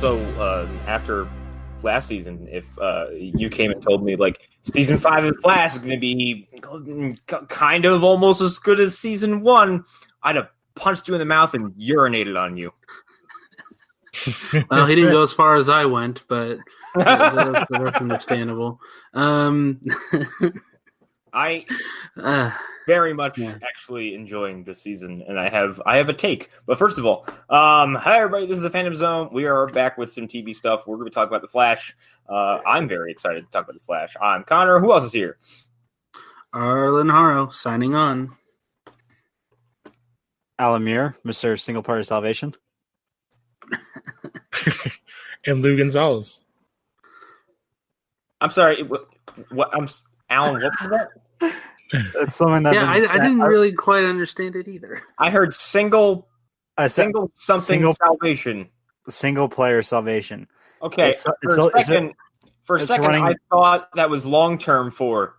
also, after last season, if you came and told me like season 5 of Flash is going to be kind of almost as good as season 1, I'd have punched you in the mouth and urinated on you. Well, he didn't go as far as I went, but that's understandable. I very much actually enjoying this season, and I have a take. But first of all, hi everybody, this is the Phantom Zone. We are back with some TV stuff. We're going to talk about The Flash. I'm very excited to talk about The Flash. I'm Connor. Who else is here? Arlen Haro, signing on. Alan Muir, Mr. Single Party Salvation. And Lou Gonzalez. I'm sorry. Alan, what was that? It's something that I didn't really quite understand it either. I heard single salvation. Single player salvation. Okay, for a second, I thought that was long term for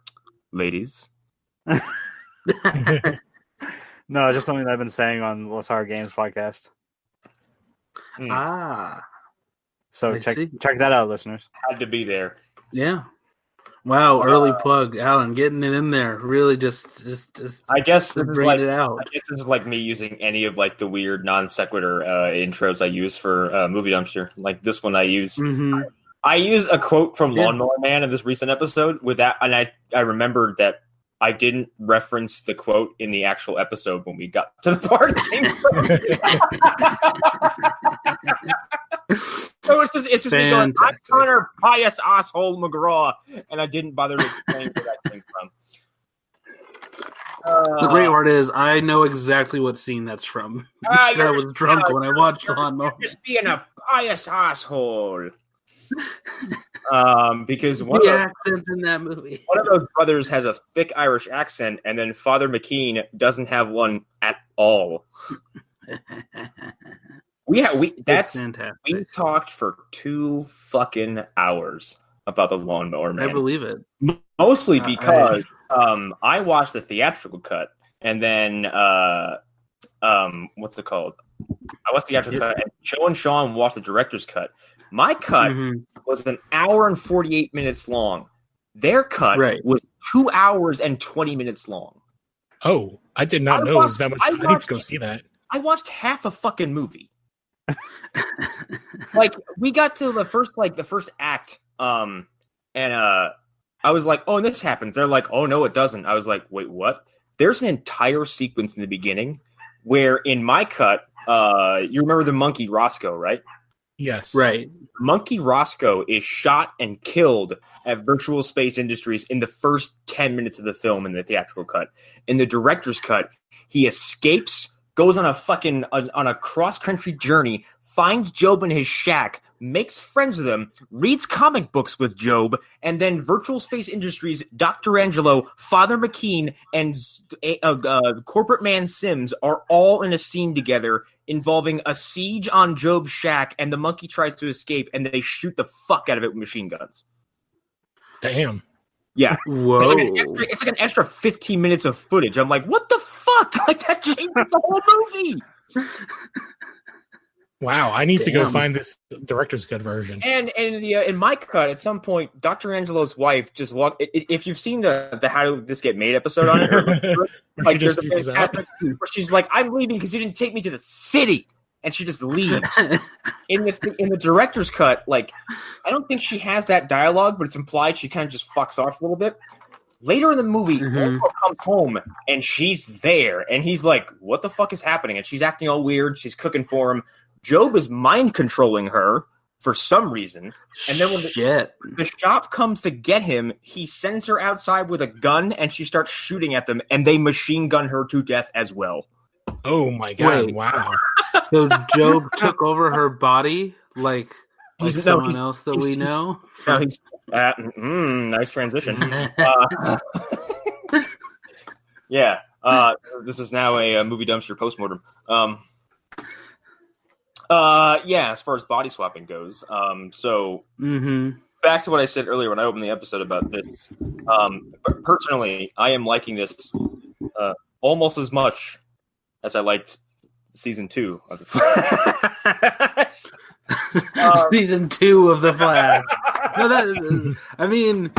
ladies. No, just something that I've been saying on Los Hard Games podcast. So check that out, listeners. Had to be there. Yeah. Wow, early plug, Alan, getting it in there. Really just I guess this is like it out. I guess this is like me using any of like the weird non sequitur intros I use for Movie Dumpster. Like this one I use. Mm-hmm. I use a quote from Lawnmower Man in this recent episode with that, and I remembered that I didn't reference the quote in the actual episode when we got to the part. So it's just me going, I'm Connor Pious Asshole McGraw, and I didn't bother to explain where that came from. The great part is I know exactly what scene that's from. I was drunk when I watched Lawnmower. You're just being a pious asshole. Because accents in that movie. One of those brothers has a thick Irish accent, and then Father McKean doesn't have one at all. We talked for 2 fucking hours about the Lawnmower Man. I believe it. Mostly because I watched the theatrical cut, and then what's it called? I watched the theatrical cut, and Joe and Sean watched the director's cut. My cut was an hour and 48 minutes long. Their cut was 2 hours and 20 minutes long. Oh, I did not know it was that much. I need to go see that. I watched half a fucking movie. Like we got to the first act, and I was like, "Oh, and this happens." They're like, "Oh no, it doesn't." I was like, "Wait, what?" There's an entire sequence in the beginning where, in my cut, you remember the monkey Roscoe, right? Yes, right. Monkey Roscoe is shot and killed at Virtual Space Industries in the first 10 minutes of the film in the theatrical cut. In the director's cut, he escapes, goes on a cross-country journey, finds Job in his shack, makes friends with him, reads comic books with Job, and then Virtual Space Industries, Dr. Angelo, Father McKean, and corporate man Sims are all in a scene together involving a siege on Job's shack, and the monkey tries to escape, and they shoot the fuck out of it with machine guns. Damn. Yeah. Whoa. It's like an extra 15 minutes of footage. I'm like, what the fuck? Like, that changes the whole movie. Wow, I need to go find this director's cut version. And in my cut, at some point, Dr. Angelo's wife just walked. If you've seen the How Did This Get Made episode on it, like there's a fantastic scene where she's like, "I'm leaving because you didn't take me to the city," and she just leaves. in the director's cut, like I don't think she has that dialogue, but it's implied she kind of just fucks off a little bit. Later in the movie, Angelo comes home and she's there, and he's like, "What the fuck is happening?" And she's acting all weird. She's cooking for him. Job is mind controlling her for some reason, and then when the shop comes to get him, he sends her outside with a gun, and she starts shooting at them, and they machine gun her to death as well. Oh my god! Wait. Wow! So Job took over her body, like someone else that we know. No, he's nice transition. Yeah, this is now a movie dumpster postmortem. As far as body swapping goes, back to what I said earlier when I opened the episode about this. Personally, I am liking this almost as much as I liked season 2 of The Flash. Season 2 of The Flash. I mean,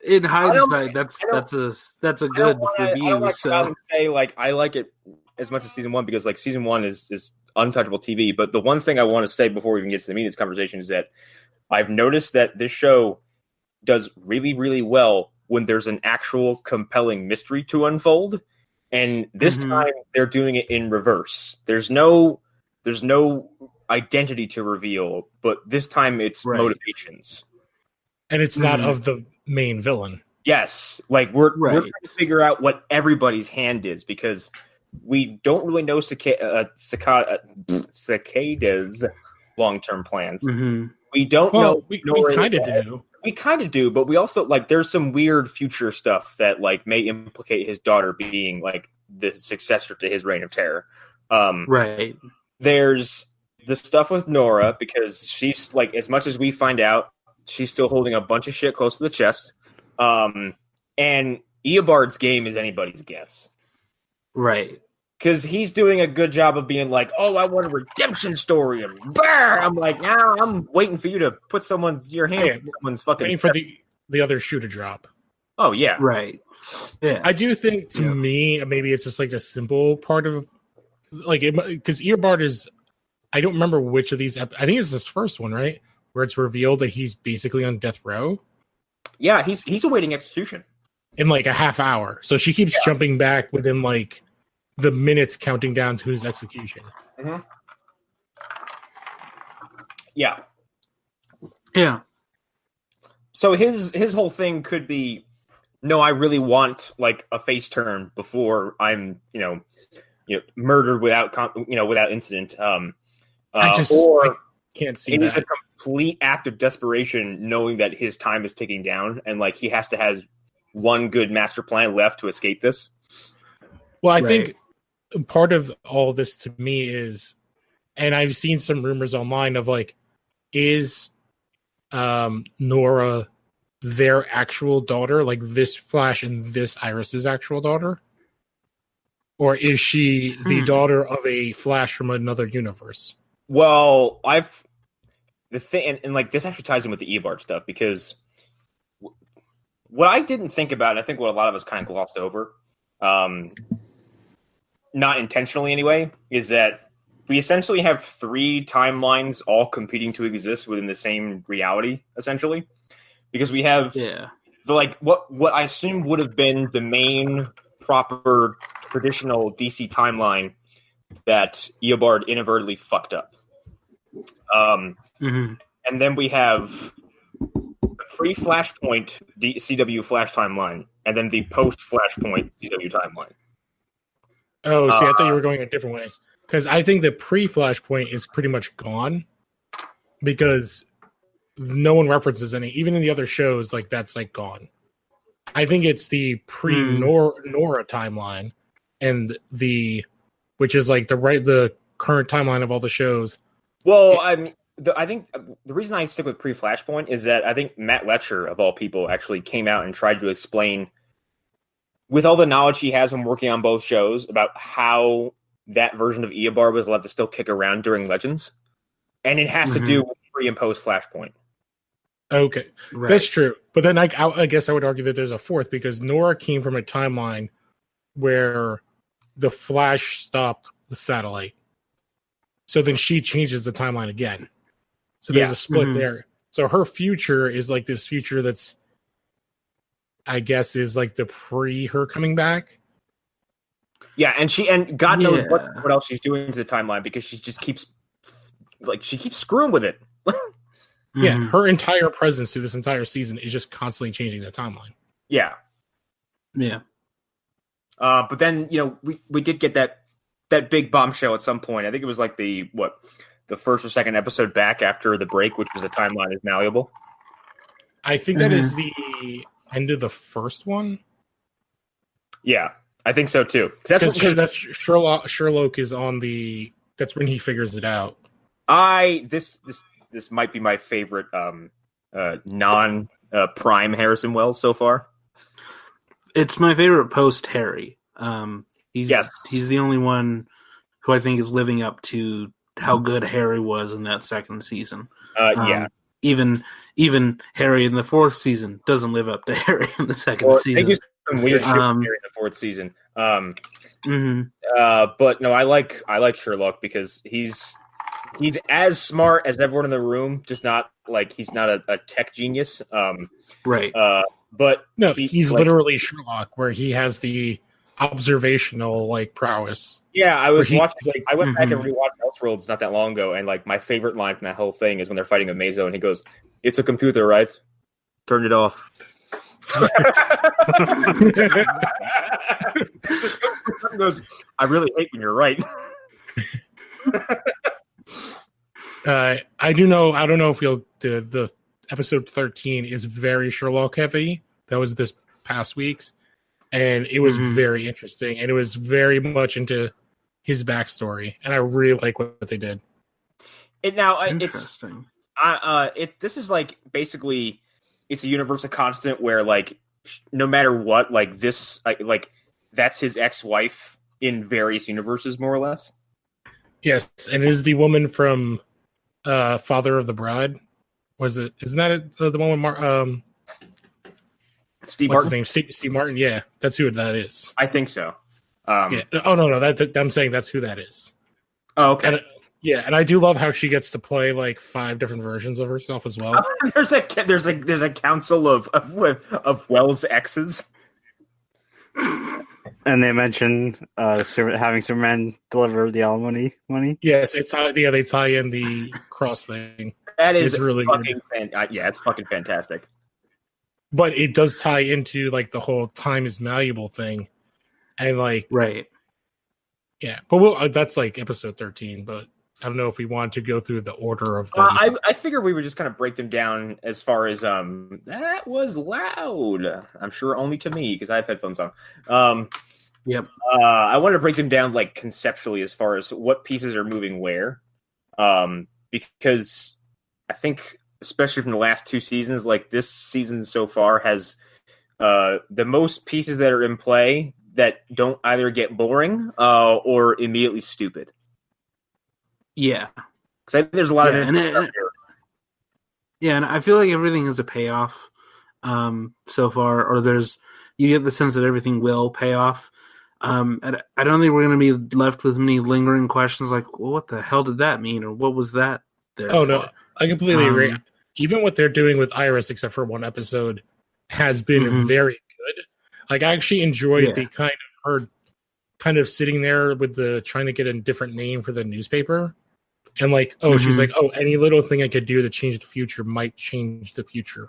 in hindsight, that's a good review. I don't want to come out and say like I like it as much as season 1 because like season 1 is untouchable TV. But the one thing I want to say before we even get to the meat of this conversation is that I've noticed that this show does really, really well when there's an actual compelling mystery to unfold. And this time they're doing it in reverse. There's no identity to reveal, but this time it's motivations. And it's not of the main villain. Yes. Like we're trying to figure out what everybody's hand is because we don't really know Cicada's long-term plans. We don't know. We kind of do. We kind of do, but we also like there's some weird future stuff that like may implicate his daughter being like the successor to his reign of terror. Right. There's the stuff with Nora because she's like, as much as we find out, she's still holding a bunch of shit close to the chest. And Eobard's game is anybody's guess. Right. Because he's doing a good job of being like, oh, I want a redemption story. And I'm like, now I'm waiting for you to put your hand in someone's fucking... Waiting for the other shoe to drop. Oh, yeah. Right. Yeah. I do think, to me, maybe it's just like a simple part of... like because Eobard is... I don't remember which of these... I think it's this first one, right? Where it's revealed that he's basically on death row. Yeah, he's awaiting execution. In like a half hour. So she keeps jumping back within like... the minutes counting down to his execution. Yeah. Yeah. So his whole thing could be, no, I really want like a face turn before I'm, murdered without incident. I can't see it that. Is a complete act of desperation knowing that his time is ticking down and like he has to have one good master plan left to escape this. Well, I think part of all this to me is, and I've seen some rumors online of like, is Nora their actual daughter, like this Flash and this Iris's actual daughter? Or is she the daughter of a Flash from another universe? Well, the thing, and like this actually ties in with the Eobard stuff because what I didn't think about, and I think what a lot of us kind of glossed over, not intentionally anyway, is that we essentially have 3 timelines all competing to exist within the same reality, essentially. Because we have what I assume would have been the main proper traditional DC timeline that Eobard inadvertently fucked up. And then we have the pre-Flashpoint CW Flash timeline, and then the post-Flashpoint CW timeline. Oh, see, I thought you were going a different way. Because I think the pre-Flashpoint is pretty much gone. Because no one references any. Even in the other shows, like that's like gone. I think it's the pre-Nora timeline. And which is like the current timeline of all the shows. Well, I think the reason I stick with pre-Flashpoint is that I think Matt Letcher, of all people, actually came out and tried to explain, with all the knowledge he has from working on both shows, about how that version of Eobard was allowed to still kick around during Legends. And it has to do with pre and post Flashpoint. Okay, that's true. But then I guess I would argue that there's a fourth, because Nora came from a timeline where the Flash stopped the satellite. So then she changes the timeline again. So there's a split there. So her future is like this future that's, I guess, is like the her coming back. Yeah, and God knows what else she's doing to the timeline, because she just keeps screwing with it. Yeah, her entire presence through this entire season is just constantly changing the timeline. Yeah. But then we did get that big bombshell at some point. I think it was like the first or second episode back after the break, which was the timeline is malleable. I think that is the end of the first one. Yeah, I think so too. That's Sherlock is on the. That's when he figures it out. This might be my favorite non prime Harrison Wells so far. It's my favorite post Harry. He's the only one who I think is living up to how good Harry was in that second season. Yeah. Even Harry in the fourth season doesn't live up to Harry in the second season. They do some weird shit in the fourth season. But no, I like Sherlock because he's as smart as everyone in the room, just not like he's not a tech genius. Right. But no, he's like, literally Sherlock, where he has the observational like prowess. Yeah, I was watching. Like, I went back and rewatched Elseworlds not that long ago, and like my favorite line from that whole thing is when they're fighting a Mazo, and he goes, "It's a computer, right? Turn it off." Goes, I really hate when you're right. I do know. I don't know if the episode 13 is very Sherlock heavy. That was this past week's. And it was very interesting, and it was very much into his backstory, and I really like what they did. Interesting. This is like basically it's a universal constant where like no matter what, like this, like that's his ex-wife in various universes, more or less. Yes, and it is the woman from Father of the Bride. Was it? Isn't that the one with Steve What's Martin? his name? Steve Martin. Yeah, that's who that is. I think so. Yeah. Oh no, that I'm saying that's who that is. Oh, okay. And I do love how she gets to play like 5 different versions of herself as well. There's a council of Wells exes. And they mentioned having Superman deliver the alimony money. Yes, they tie in the cross thing. That is it's really fucking it's fucking fantastic. But it does tie into like the whole time is malleable thing, and like right, yeah. But that's like episode 13. But I don't know if we want to go through the order of them. I figured we would just kind of break them down as far as that was loud. I'm sure only to me because I have headphones on. Yep. I want to break them down like conceptually as far as what pieces are moving where, because I think, especially from the last 2 seasons, like this season so far has the most pieces that are in play that don't either get boring or immediately stupid. Yeah, because I think there's a lot of and I feel like everything is a payoff so far, or you get the sense that everything will pay off. And I don't think we're going to be left with many lingering questions like, well, what the hell did that mean, or what was that there? Oh no, I completely agree. Even what they're doing with Iris, except for one episode, has been very good. Like I actually enjoyed the kind of sitting there with trying to get a different name for the newspaper. And like, she's like, any little thing I could do to change the future might change the future.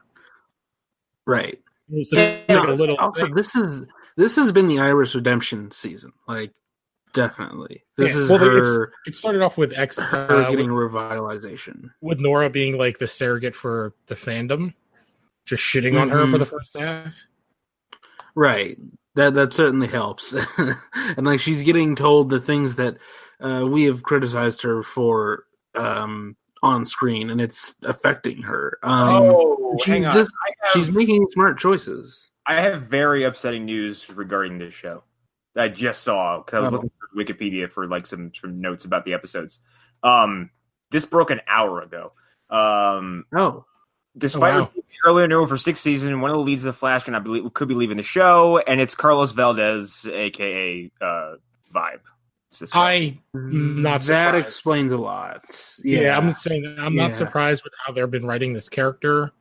Right. So like a little also, thing. this has been the Iris redemption season. Like, definitely. This is her. It started off with her getting revitalization. With Nora being like the surrogate for the fandom, just shitting on her for the first half. Right. That certainly helps. And like she's getting told the things that we have criticized her for on screen, and it's affecting her. She's making smart choices. I have very upsetting news regarding this show that I just saw because I was looking for Wikipedia for like some notes about the episodes. This broke an hour ago. Despite earlier known for 6th season, one of the leads of the Flash could be leaving the show, and it's Carlos Valdez, aka Vibe. Cisco. I'm not surprised. That explains a lot. Yeah, I'm saying that I'm not surprised with how they've been writing this character.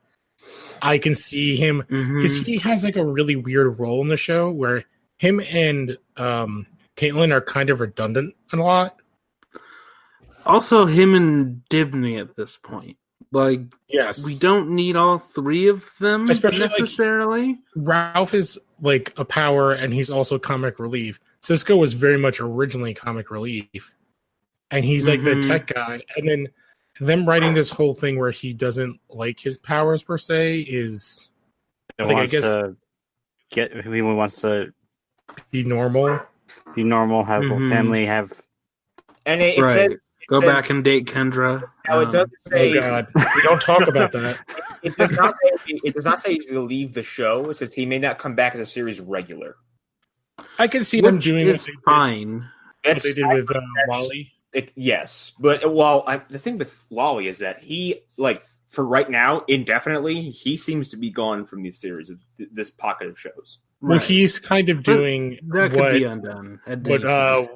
I can see him because he has like a really weird role in the show where him and Caitlin are kind of redundant a lot. Also, him and Dibney at this point. Like, yes, we don't need all 3 of them especially necessarily. Like, Ralph is like a power, and he's also comic relief. Cisco was very much originally comic relief, and he's like the tech guy. And then them writing this whole thing where he doesn't like his powers per se is, he wants to be normal, have a family, have, and it says. Go back and date Kendra. Now it does say. Oh God, we don't talk about that. It does not say he's going to leave the show. It says he may not come back as a series regular. I can see them doing it. Fine. What they did with Wally. Yes, but the thing with Lolly is that he for right now, indefinitely, he seems to be gone from these series of this pocket of shows. Well, he's kind of doing that could be undone.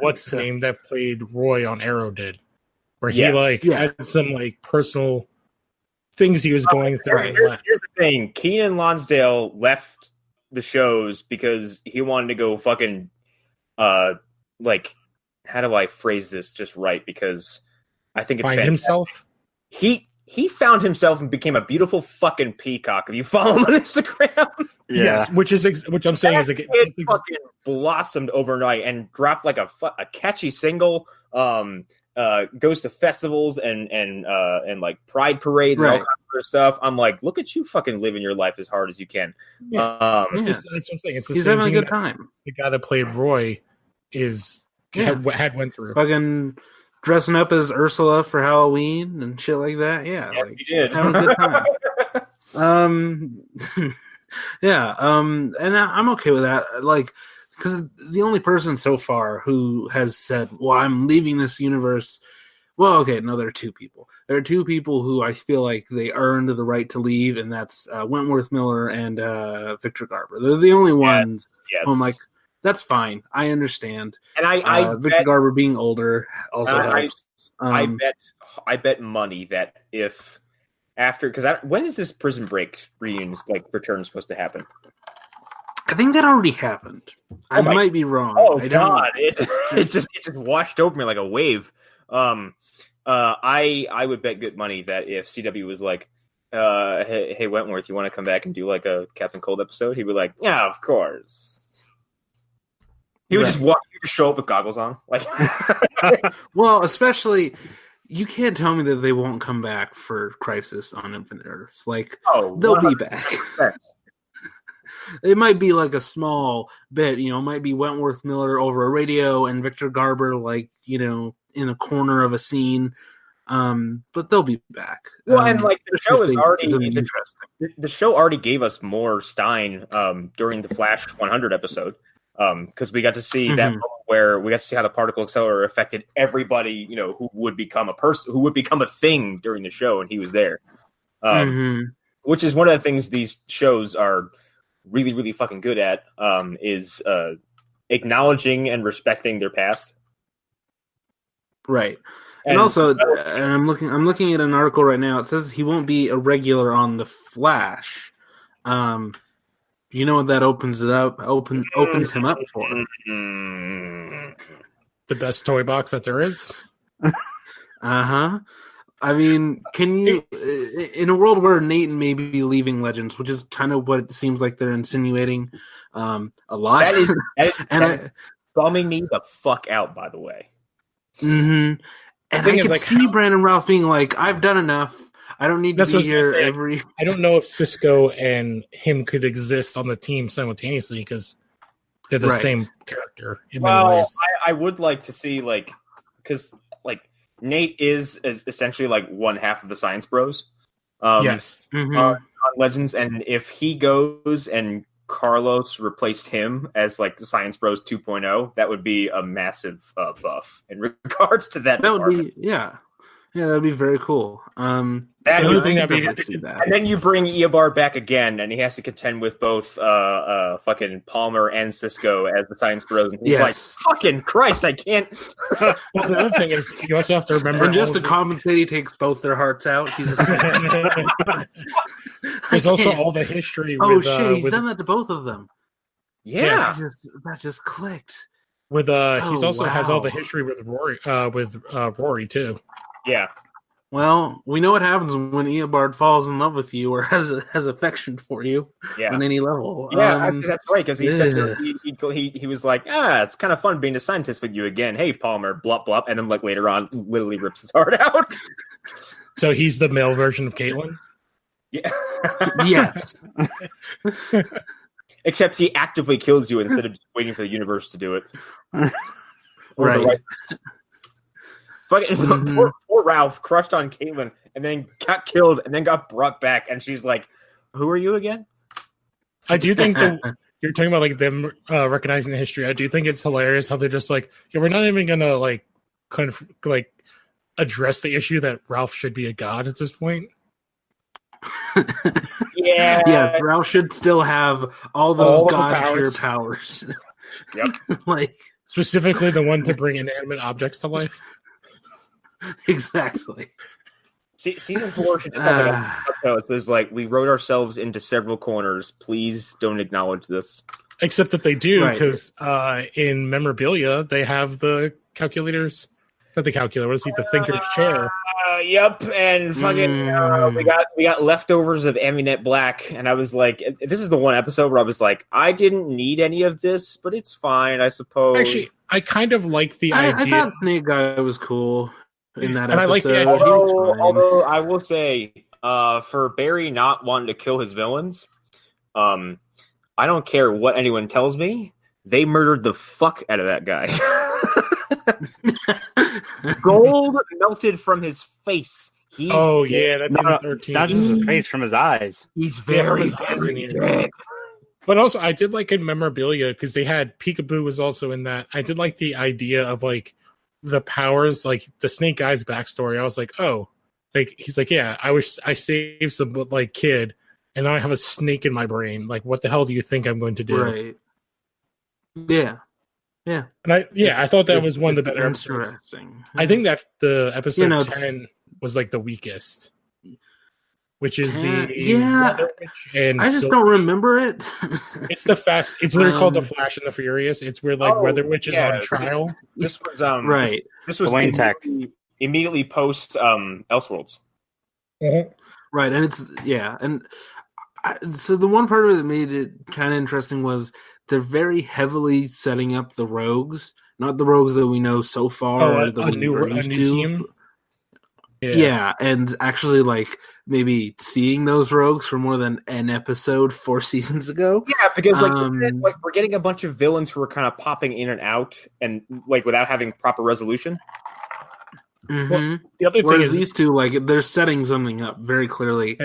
What's his name that played Roy on Arrow did, where he Yeah. had some personal things he was going through. Here's the thing: Keenan Lonsdale left the shows because he wanted to go fucking how do I phrase this just right? Because I think it's find fantastic. himself. He found himself and became a beautiful fucking peacock. If you follow him on Instagram, yes, which I'm saying is it fucking blossomed overnight and dropped like a catchy single. Goes to festivals and like pride parades and all kinds of stuff. I'm like, look at you fucking living your life as hard as you can. That's what I'm saying. It's the He's same having thing a good time. The guy that played Roy had went through. Fucking dressing up as Ursula for Halloween and shit like that. Yeah, he did. Having a good time. And I'm okay with that. Because the only person so far who has said, well, I'm leaving this universe. Well, okay, no, there are two people. There are two people who I feel like they earned the right to leave, and that's Wentworth Miller and Victor Garber. They're the only ones who I'm like, that's fine. I understand. And Victor Garber being older also helps. I bet money that if after, because when is this Prison Break reunion return supposed to happen? I think that already happened. I might be wrong. Oh God! It just washed over me like a wave. I would bet good money that if CW was like, hey Wentworth, you want to come back and do like a Captain Cold episode? He'd be like, yeah, of course. He would just show up with goggles on, Well, especially. You can't tell me that they won't come back for Crisis on Infinite Earths. They'll be back. It might be like a small bit, it might be Wentworth Miller over a radio and Victor Garber, in a corner of a scene. But they'll be back. Well, and the show is already interesting. The show already gave us more Stein during the Flash 100 episode. Because we got to see that moment where we got to see how the particle accelerator affected everybody, who would become a person, who would become a thing during the show, and he was there. Which is one of the things these shows are really, really fucking good at, is acknowledging and respecting their past. Right. And also, and I'm looking at an article right now. It says he won't be a regular on the Flash. You know what that opens him up for? The best toy box that there is. I mean, can you, in a world where Nate may be leaving Legends, which is kind of what it seems like they're insinuating a lot. That is bumming me the fuck out, by the way. And I can see Brandon Routh being like, I've done enough. I don't need to be here every... I don't know if Cisco and him could exist on the team simultaneously because they're the same character in many ways. I would like to see, because, Nate is essentially, one half of the Science Bros. Yes. On Legends, and if he goes and Carlos replaced him as, the Science Bros 2.0, that would be a massive buff in regards to that. That would be, yeah. Yeah, that'd be very cool. And then you bring Eobard back again, and he has to contend with both fucking Palmer and Cisco as the Science Bros. And he's like, fucking Christ, I can't. Well, the other thing is, you also have to remember. And just to compensate, he takes both their hearts out. He's a There's also all the history. Oh, shit, he's done that to both of them. Yeah. That just clicked. With he's also has all the history with Rory too. Yeah. Well, we know what happens when Eobard falls in love with you or has affection for you on any level. Yeah, that's right. Because he said he was like, it's kind of fun being a scientist with you again. Hey, Palmer, blup blup, and then later on, literally rips his heart out. So he's the male version of Caitlyn. Yeah. Yes. Except he actively kills you instead of just waiting for the universe to do it. Right. Fucking poor Ralph crushed on Caitlyn and then got killed and then got brought back, and she's like, "Who are you again?" I do think you're talking about them recognizing the history. I do think it's hilarious how they're just like, "Yeah, we're not even gonna like address the issue that Ralph should be a god at this point. Yeah, Ralph should still have all those god tier powers. Yep. Like specifically the one to bring inanimate objects to life. Exactly. Season 4 should just have like it says like, we wrote ourselves into several corners. Please don't acknowledge this. Except that they do, because in memorabilia they have the calculators. Not the calculator. What is it? The thinker's chair. Yep, and fucking we got leftovers of Aminet Black, and I was like, this is the one episode where I was like, I didn't need any of this, but it's fine, I suppose. Actually, I kind of like the idea. I thought Snake Guy was cool in that episode. I like the idea. Although I will say, for Barry not wanting to kill his villains, I don't care what anyone tells me. They murdered the fuck out of that guy. Gold melted from his face. That's in 13. Not just his face, from his eyes. He's very dead. But also, I did like in memorabilia because they had Peekaboo was also in that. I did like the idea of like the powers, like the Snake Eyes backstory. I was like, oh, like he's like, yeah, I saved some like kid, and now I have a snake in my brain. Like, what the hell do you think I'm going to do? Right. Yeah. Yeah. And I thought that was one of the better episodes. I think that the episode 10 was like the weakest. Which is and I just don't remember it. It's literally called The Flash and the Furious. It's where like Weather Witch is on trial. This was right. This was Wayne Tech immediately post Elseworlds. Mm-hmm. Right, and so the one part of it that made it kind of interesting was they're very heavily setting up the rogues, not the rogues that we know so far. Or a new team. Yeah, and actually, like, maybe seeing those rogues for more than an episode 4 seasons ago. Yeah, because like we're getting a bunch of villains who are kind of popping in and out, and like without having proper resolution. Mm-hmm. Well, the other thing is these two, like, they're setting something up very clearly,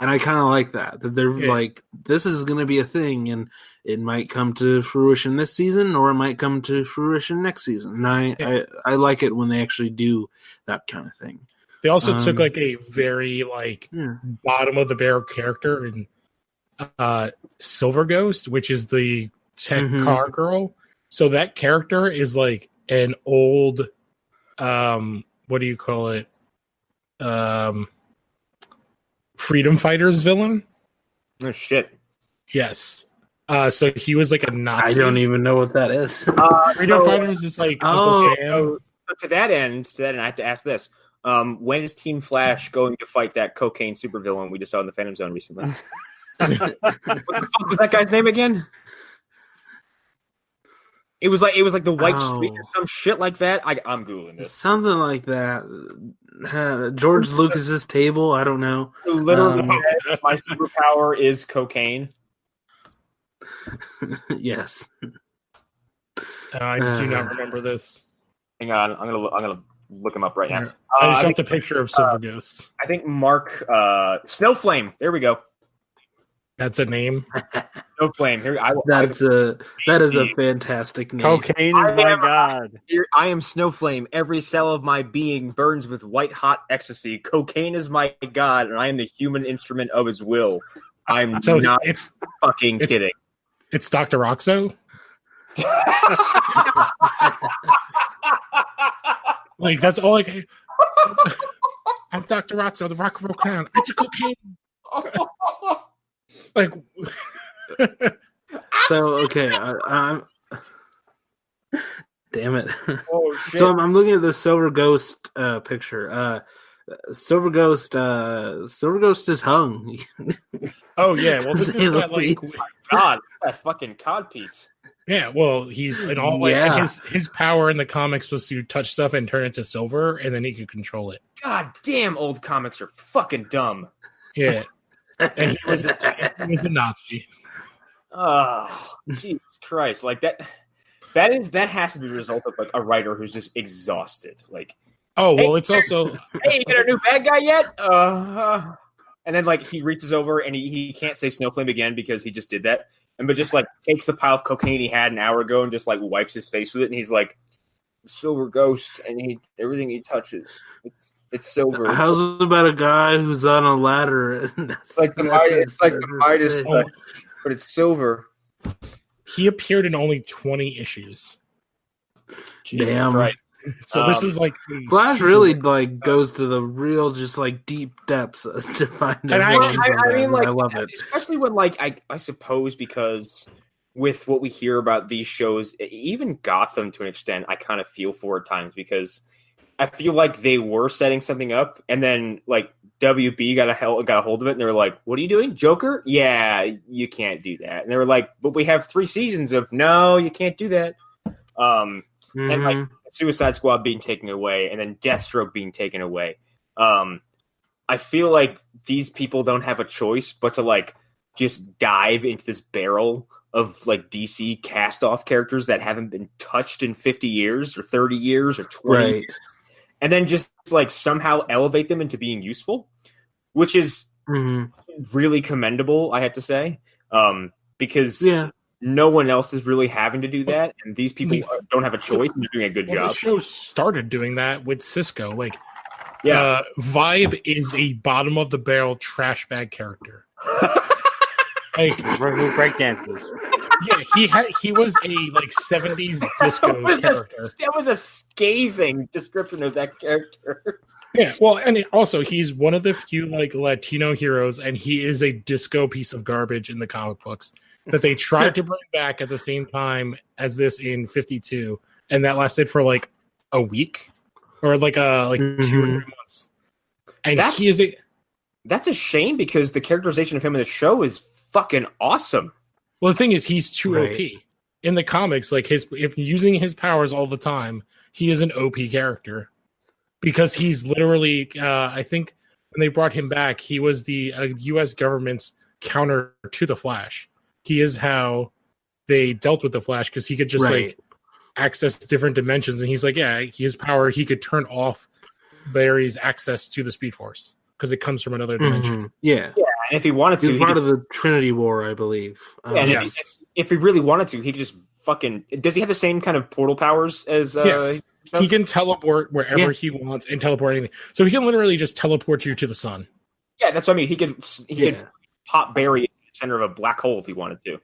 and I kind of like that they're like, this is going to be a thing, and it might come to fruition this season, or it might come to fruition next season. And I like it when they actually do that kind of thing. They also took like a very like bottom of the barrel character in Silver Ghost, which is the tech car girl. So that character is like an old, what do you call it? Freedom Fighters villain. Oh shit! Yes. So he was like a Nazi. I don't even know what that is. Freedom Fighters is like Uncle Sam. So to that end, I have to ask this. When is Team Flash going to fight that cocaine supervillain we just saw in the Phantom Zone recently? What the fuck was that guy's name again? It was like the White Streak or some shit like that. I'm googling this. Something like that. George Lucas's table. I don't know. Literally, my superpower is cocaine. Yes. I do not remember this. Hang on, I'm gonna look him up right now. I just dropped a picture of Silver Ghost. I think Mark Snowflame. There we go. That's a name. Snowflame. Here, that is a fantastic name. Cocaine is my god. I am Snowflame. Every cell of my being burns with white hot ecstasy. Cocaine is my god, and I am the human instrument of his will. I'm not fucking kidding. It's Dr. Roxo. Like, that's all I'm Dr. Roxo, the rock and roll clown. I took cocaine. Like, so okay, I'm damn it. Oh shit! So I'm looking at the Silver Ghost picture. Silver Ghost is hung. Oh yeah, well this is that, like, God, that fucking cod piece. Yeah, well, he's in all like his power in the comics was to touch stuff and turn it to silver, and then he could control it. God damn, old comics are fucking dumb. Yeah, and he was a Nazi. Oh, Jesus Christ! Like that has to be a result of like a writer who's just exhausted. Like, oh well, it's also hey, you got a new bad guy yet? And then like he reaches over and he can't say Snowflame again because he just did that. But just like takes the pile of cocaine he had an hour ago and just like wipes his face with it, and he's like, silver ghost, and everything he touches, it's silver. How's it about a guy who's on a ladder? It's like the Midas touch, but it's silver. He appeared in only 20 issues. Jesus Damn. Christ. So this is like Flash really like goes to the real, just like deep depths to find. And I mean, like, I love it, especially when, like, I suppose because with what we hear about these shows, even Gotham to an extent, I kind of feel for at times because I feel like they were setting something up, and then like WB got a hold of it, and they were like, "What are you doing, Joker? Yeah, you can't do that." And they were like, "But we have 3 seasons of no, you can't do that." And like Suicide Squad being taken away, and then Deathstroke being taken away. I feel like these people don't have a choice but to like just dive into this barrel of like DC cast off characters that haven't been touched in 50 years or 30 years or 20 years, and then just like somehow elevate them into being useful, which is really commendable, I have to say, because no one else is really having to do that, and these people don't have a choice, and they're doing a good job. The show started doing that with Cisco. Like, Vibe is a bottom of the barrel trash bag character. Like, who breakdances. Yeah, he was a like 70s disco character. That was a scathing description of that character. Yeah, well, and also he's one of the few like Latino heroes, and he is a disco piece of garbage in the comic books that they tried to bring back at the same time as this in 52, and that lasted for like a week or like 2 or 3 months. And that's a shame because the characterization of him in the show is fucking awesome. Well, the thing is, he's too OP in the comics. Like if using his powers all the time, he is an OP character because he's literally. I think when they brought him back, he was the U.S. government's counter to the Flash. He is how they dealt with the Flash because he could just like access different dimensions, and he's like, his power, he could turn off Barry's access to the Speed Force because it comes from another dimension. Yeah. And if he wanted to, he's part of the Trinity War, I believe. If he really wanted to, he could just fucking. Does he have the same kind of portal powers as? Yes. He can teleport wherever he wants and teleport anything. So he can literally just teleport you to the sun. Yeah, that's what I mean. He could pop Barry in the center of a black hole if he wanted to.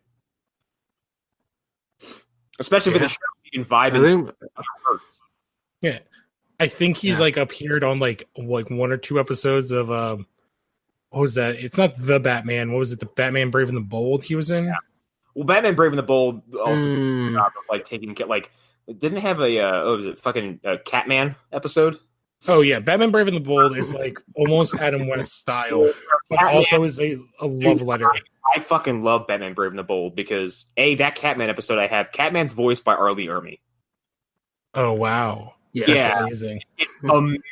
Especially with the show, he can vibe. Yeah, I think he's like appeared on like 1 or 2 episodes of what was that? It's not The Batman. What was it? The Batman Brave and the Bold he was in? Yeah. Well, Batman Brave and the Bold also like taking like didn't have a Catman episode? Oh yeah, Batman Brave and the Bold is like almost Adam West style, but Catman, also is a love letter. I fucking love Batman Brave and the Bold because that Catman episode I have, Catman's voiced by Arlie Ermy. Oh wow. Yeah, that's amazing. It's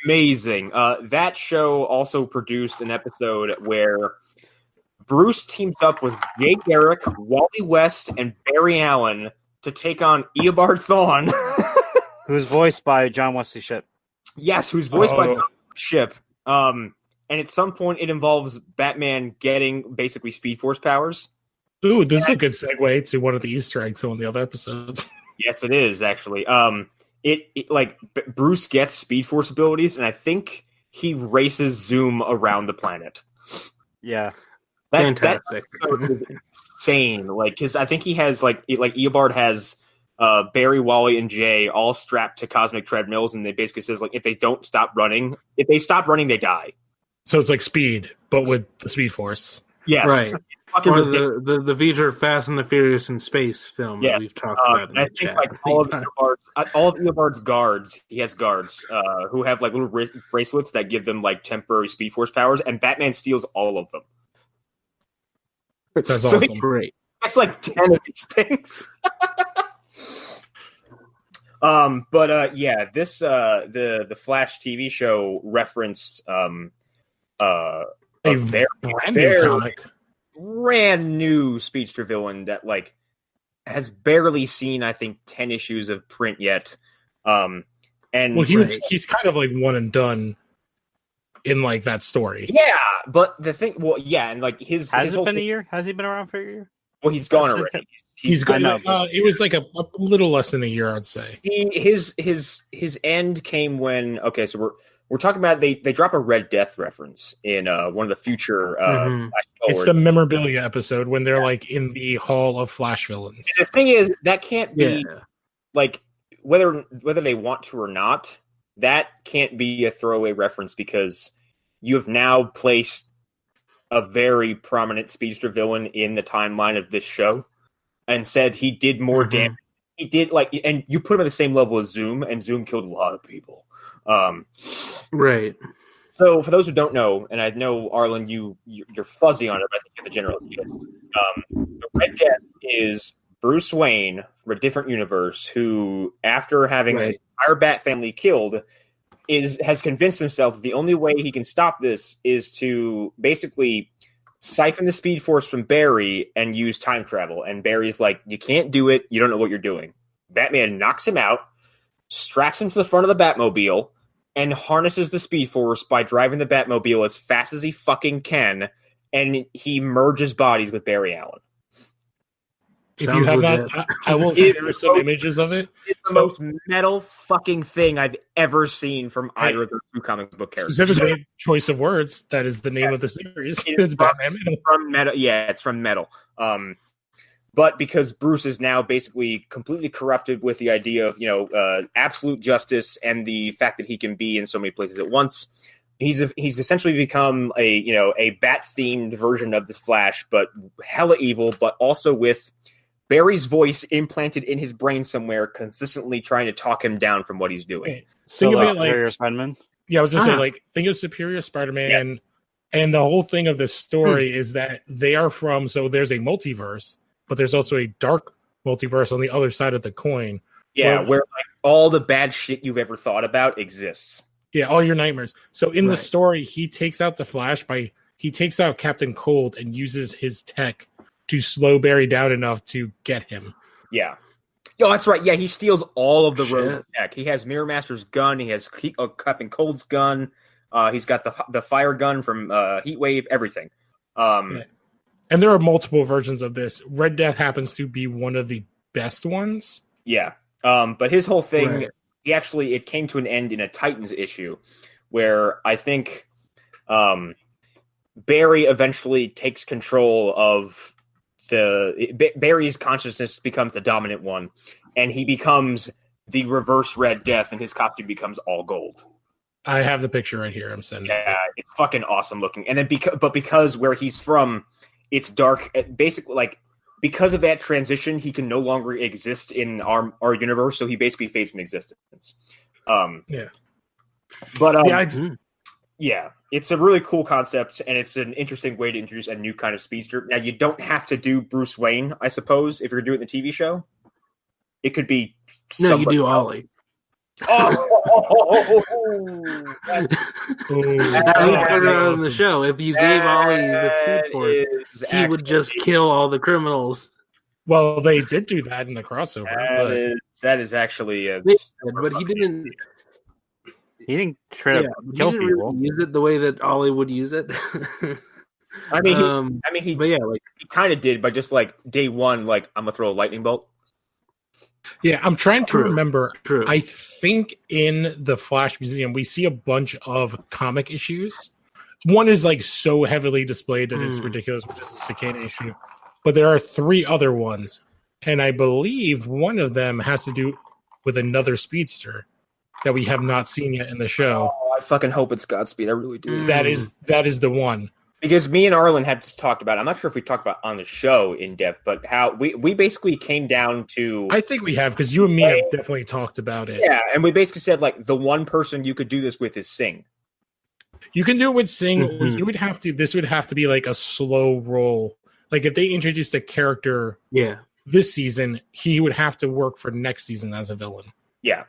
amazing. That show also produced an episode where Bruce teams up with Jay Garrick, Wally West, and Barry Allen to take on Eobard Thawne. Who's voiced by John Wesley Shipp. Yes, who's voiced by John Wesley Shipp. And at some point it involves Batman getting basically Speed Force powers. Ooh, this is a good segue to one of the Easter eggs on the other episodes. Yes, it is, actually. It like Bruce gets Speed Force abilities, and I think he races Zoom around the planet. Yeah, fantastic. That is insane. Like, because I think he has like Eobard has Barry, Wally, and Jay all strapped to cosmic treadmills, and they basically says like if they stop running, they die. So it's like Speed, but with the Speed Force. Yes, right. Or the feature Fast and the Furious in Space film that we've talked about in the chat. I think like all of Eobard's guards, he has guards who have like little bracelets that give them like temporary Speed Force powers, and Batman steals all of them. That's awesome. Great. That's like 10 of these things. This the Flash TV show referenced a brand new speedster villain that like has barely seen I think 10 issues of print yet. And he's kind of like one and done in like that story. Yeah, but the thing, and like has it been a year? Has he been around for a year? Well, he's gone already. He's gone. I know, It was like a little less than a year, I'd say. His end came when so we're talking about they drop a Red Death reference in one of the future Flash It's the memorabilia episode when they're like in the Hall of Flash villains. And the thing is, that can't be like whether they want to or not. That can't be a throwaway reference because you have now placed a very prominent speedster villain in the timeline of this show and said he did more damage. He did and you put him at the same level as Zoom, and Zoom killed a lot of people. Right. So for those who don't know, and I know Arlen, you're fuzzy on it, but I think you get the general gist. The Red Death is Bruce Wayne from a different universe who, after having an entire Bat family killed, has convinced himself that the only way he can stop this is to basically siphon the Speed Force from Barry and use time travel. And Barry's like, you can't do it. You don't know what you're doing. Batman knocks him out, straps him to the front of the Batmobile, and harnesses the Speed Force by driving the Batmobile as fast as he fucking can, and he merges bodies with Barry Allen. If you have not, I will share some images of it. It's the most metal fucking thing I've ever seen from either of the two comic book characters. Specifically, choice of words. That is the name of the series. It's Batman Metal. From Metal. Yeah, it's from Metal. But because Bruce is now basically completely corrupted with the idea of absolute justice and the fact that he can be in so many places at once, he's essentially become a bat themed version of the Flash, but hella evil, but also with Barry's voice implanted in his brain somewhere, consistently trying to talk him down from what he's doing. Think of it Superior Spider-Man. Yeah, I was gonna say think of Superior Spider-Man, and the whole thing of this story is that they are from. So there's a multiverse, but there's also a dark multiverse on the other side of the coin. Yeah, where all the bad shit you've ever thought about exists. Yeah, all your nightmares. So in the story, he takes out the Flash he takes out Captain Cold and uses his tech to slow Barry down enough to get him. Yeah. Yo, that's right. Yeah, he steals all of the road tech. He has Mirror Master's gun. He has Captain Cold's gun. He's got the fire gun from Heatwave. Everything. And there are multiple versions of this. Red Death happens to be one of the best ones. Yeah. But his whole thing, it came to an end in a Titans issue where I think Barry eventually takes control of Barry's consciousness becomes the dominant one, and he becomes the reverse Red Death, and his costume becomes all gold. I have the picture right here. I'm sending. Yeah, it's fucking awesome looking. And then because where he's from, it's dark. Basically, because of that transition, he can no longer exist in our universe. So he basically fades from existence. Yeah, it's a really cool concept, and it's an interesting way to introduce a new kind of speedster. Now, you don't have to do Bruce Wayne, I suppose, if you're doing the TV show. It could be you do Ollie. On the show, if you gave Ollie the Speed Force, he would just kill all the criminals. Well, they did do that in the crossover. That is actually but he didn't. He didn't try to kill people. Really use it the way that Ollie would use it. He kind of did, but just day one, I'm gonna throw a lightning bolt. Yeah, I'm trying to remember. True. I think in the Flash Museum we see a bunch of comic issues. One is so heavily displayed that it's ridiculous, which is the Cicada issue. But there are 3 other ones, and I believe one of them has to do with another speedster that we have not seen yet in the show. Oh, I fucking hope it's Godspeed. I really do. That is the one. Because me and Arlen had just talked about, I'm not sure if we talked about on the show in depth, but how we basically came down to... I think we have, because you and me have definitely talked about it. Yeah, and we basically said, the one person you could do this with is Sing. You can do it with Sing. This would have to be a slow roll. If they introduced a character this season, he would have to work for next season as a villain. Yeah.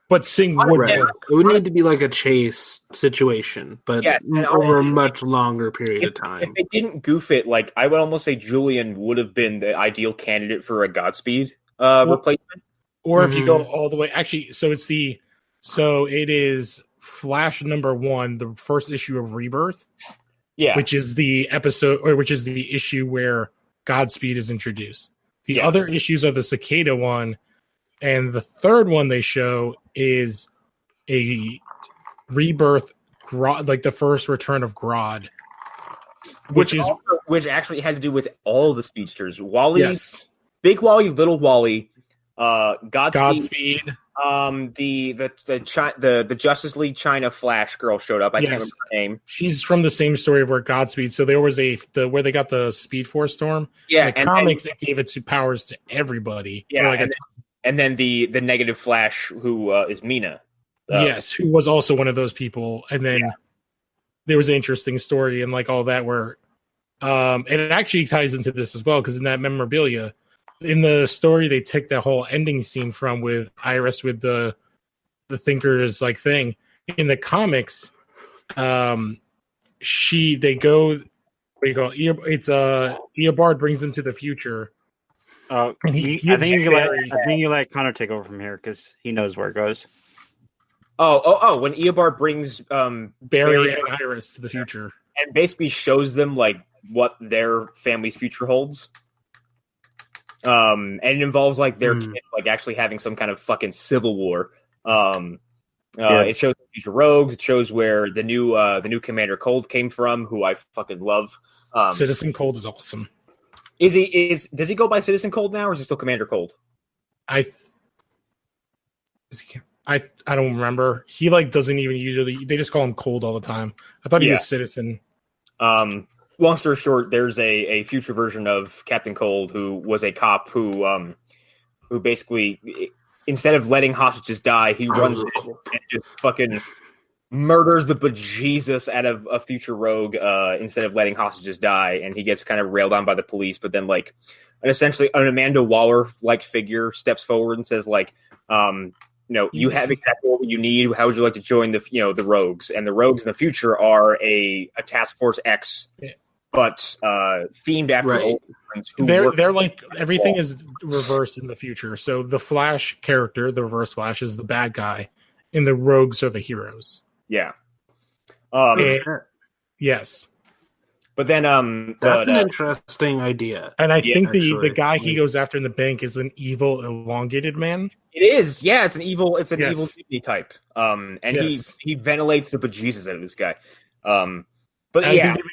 But Sing would work. It would need to be a chase situation, but over a much longer period of time. If they didn't goof it, I would almost say Julian would have been the ideal candidate for a Godspeed replacement. Or if you go all the way, actually, it is Flash #1, the first issue of Rebirth. Yeah, which is the episode, or which is the issue where Godspeed is introduced. The other issues are the Cicada one, and the third one they show is a rebirth, like the first return of Grodd, which actually had to do with all the speedsters. Wally, Big Wally, Little Wally, Godspeed. The Justice League China Flash girl showed up. I can't remember her name. She's from the same story where Godspeed. So there was where they got the Speed Force storm. Yeah, in the comics it gave it powers to everybody. Yeah, and then the negative Flash who is Mina. Who was also one of those people. And then there was an interesting story and like all that where, and it actually ties into this as well because in that memorabilia. In the story, they take that whole ending scene from with Iris with the Thinkers like thing. In the comics, they go. What do you call it? It's Eobard brings him to the future. And I think you let Connor take over from here because he knows where it goes. Oh! When Eobard brings Barry and Iris to the future, and basically shows them like what their family's future holds. And it involves like their kids like actually having some kind of fucking civil war. It shows future rogues. It shows where the new Commander Cold came from, who I fucking love. Citizen Cold is awesome. Does he go by Citizen Cold now, or is he still Commander Cold? I don't remember. He like doesn't even usually. They just call him Cold all the time. I thought he was Citizen. Long story short, there's a future version of Captain Cold who was a cop who basically, instead of letting hostages die, he runs in and just fucking murders the bejesus out of a future rogue instead of letting hostages die, and he gets kind of railed on by the police. But then, like, essentially, an Amanda Waller-like figure steps forward and says, like, you have exactly what you need. How would you like to join the rogues? And the rogues in the future are a Task Force X. But themed after old friends. They're like everything is reversed in the future. So the Flash character, the Reverse Flash, is the bad guy, and the rogues are the heroes. Yeah. Yes. But then that's an interesting idea. And I think the guy he goes after in the bank is an evil elongated man. It is. Yeah, it's an evil Disney type. And he ventilates the bejesus out of this guy. But I think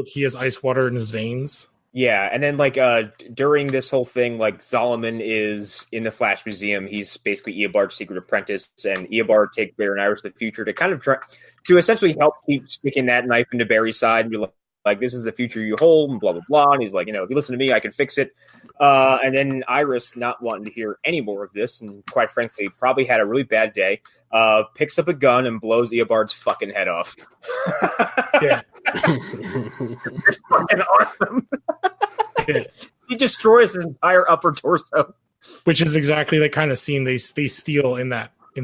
he has ice water in his veins. Yeah, and then like during this whole thing, like Solomon is in the Flash Museum. He's basically Eobard's secret apprentice, and Eobard takes Barry and Iris to the future to kind of try to essentially help keep sticking that knife into Barry's side and be like, this is the future you hold, and blah blah blah. And he's like, if you listen to me, I can fix it. And then Iris, not wanting to hear any more of this, and quite frankly, probably had a really bad day. Picks up a gun and blows Eobard's fucking head off. Yeah. It's fucking awesome. He destroys his entire upper torso. Which is exactly the kind of scene they steal in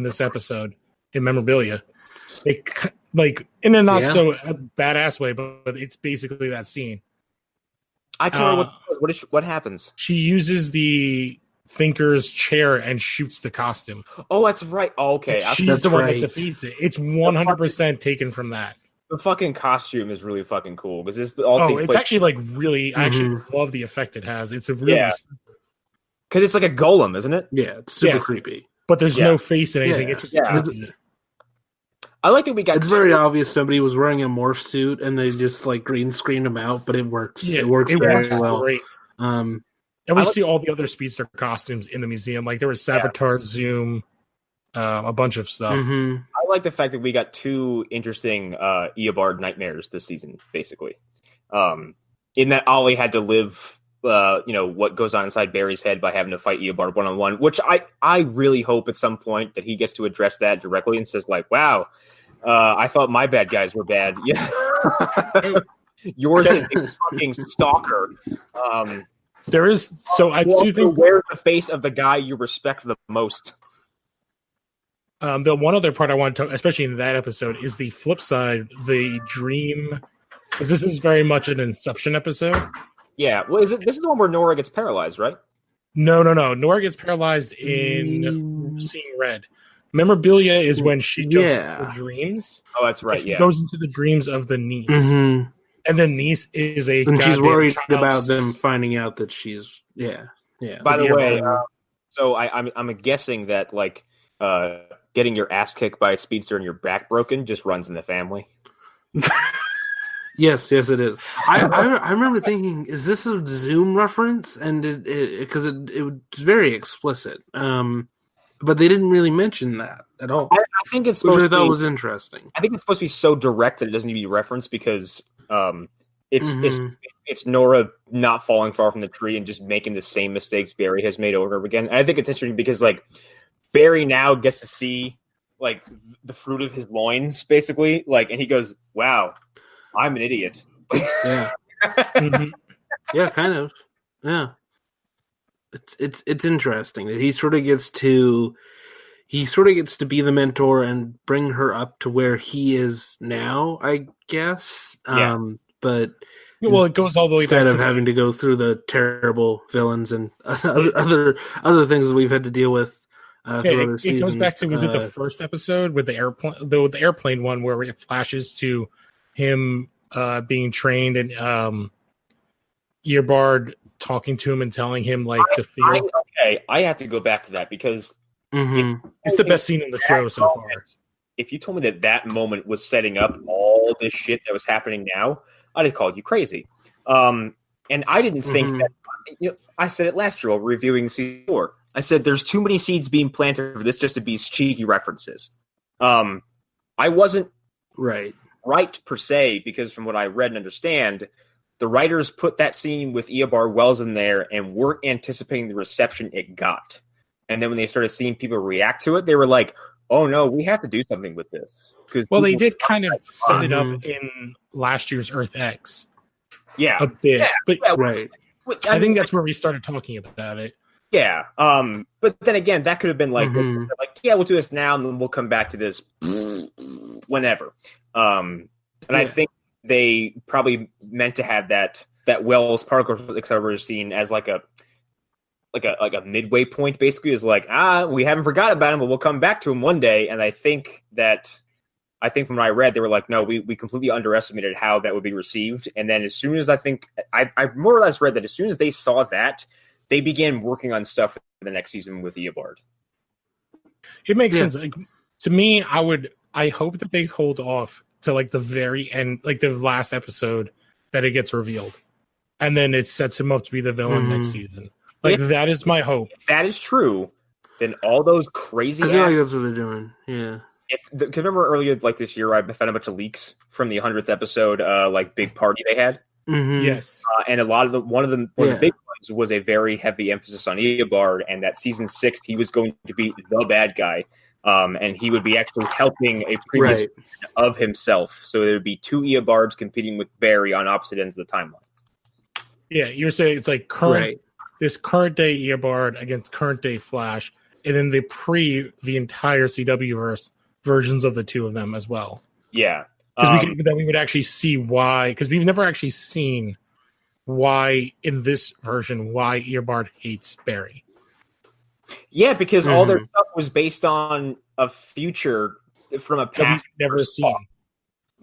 this episode in memorabilia. They like in a not so badass way, but it's basically that scene. I can't remember what happens. She uses the Thinker's chair and shoots the costume. Oh, that's right. Oh, okay. She's the one that defeats it. It's 100% taken from that. The fucking costume is really fucking cool because it's actually like really. I actually love the effect it has. It's a really because it's like a golem, isn't it? Yeah, it's super creepy. But there's no face and anything. It's just I like that we got. It's very obvious somebody was wearing a morph suit and they just like green screened him out, but it works. Yeah, it works very well. Great. And we see all the other speedster costumes in the museum. Like there was Savitar, Zoom, a bunch of stuff. Mm-hmm. I like the fact that we got two interesting Eobard nightmares this season, basically. In that Ollie had to live, what goes on inside Barry's head by having to fight Eobard one-on-one, which I really hope at some point that he gets to address that directly and says, like, wow, I thought my bad guys were bad. Yeah. Yours is a fucking stalker. There is, so I do think... Where's the face of the guy you respect the most? The one other part I want to talk, especially in that episode, is the flip side, the dream, because this is very much an Inception episode. Yeah, well, this is the one where Nora gets paralyzed, right? No. Nora gets paralyzed in Seeing Red. Memorabilia is when she jumps into the dreams. Oh, that's right. She goes into the dreams of the niece, and and the niece is a. And she's worried child. about them finding out that she's yeah. By the way, so I'm guessing that like getting your ass kicked by a speedster and your back broken just runs in the family. Yes, it is. I remember thinking, is this a Zoom reference? And because it was very explicit. But they didn't really mention that at all. I think it's supposed which I thought was interesting. I think it's supposed to be so direct that it doesn't need to be referenced because it's Nora not falling far from the tree and just making the same mistakes Barry has made over and over again. And I think it's interesting because like Barry now gets to see like the fruit of his loins, basically. Like, and he goes, "Wow, I'm an idiot." Yeah. Yeah, kind of. Yeah. It's interesting that he sort of gets to be the mentor and bring her up to where he is now, I guess. Yeah. But it goes all the way instead back of having to go through the terrible villains and other things that we've had to deal with. It goes back to was it the first episode with the airplane one where it flashes to him being trained and Eobard talking to him and telling him like to feel. I have to go back to that because it's the best scene in the show so far. If you told me that moment was setting up all this shit that was happening now, I'd have called you crazy. And I didn't think that. I said it last year while reviewing season 4. I said there's too many seeds being planted for this just to be cheeky references. I wasn't right per se because from what I read and understand, the writers put that scene with Eobard Wells in there and weren't anticipating the reception it got. And then when they started seeing people react to it, they were like, "Oh no, we have to do something with this." Well, they did kind of set it up in last year's Earth X. Yeah, a bit, but right. I think that's where we started talking about it. Yeah, but then again, that could have been like, yeah, we'll do this now, and then we'll come back to this whenever. And I think they probably meant to have that Wells particle accelerator scene as like a midway point, basically, is like, we haven't forgot about him, but we'll come back to him one day. And I think from what I read, they were like, no, we completely underestimated how that would be received. And then as soon as I more or less read that as soon as they saw that, they began working on stuff for the next season with Eobard. It makes sense. Like, to me, I hope that they hold off to like the very end, like the last episode that it gets revealed. And then it sets him up to be the villain next season. Like, that is my hope. If that is true, then all those crazy I feel like that's what they're doing. Yeah. Cause remember earlier, like this year, I found a bunch of leaks from the 100th episode, like big party they had. Yes. And a lot of one of the big ones was a very heavy emphasis on Eobard, and that season 6, he was going to be the bad guy. And he would be actually helping a previous of himself. So there would be 2 Eobards competing with Barry on opposite ends of the timeline. Yeah, you're saying it's like this current day Eobard against current day Flash, and then the entire CW versions of the 2 of them as well. Yeah. Because we would actually see why, because we've never actually seen why in this version why Eobard hates Barry. Yeah, because all their stuff was based on a future from a past we've never seen.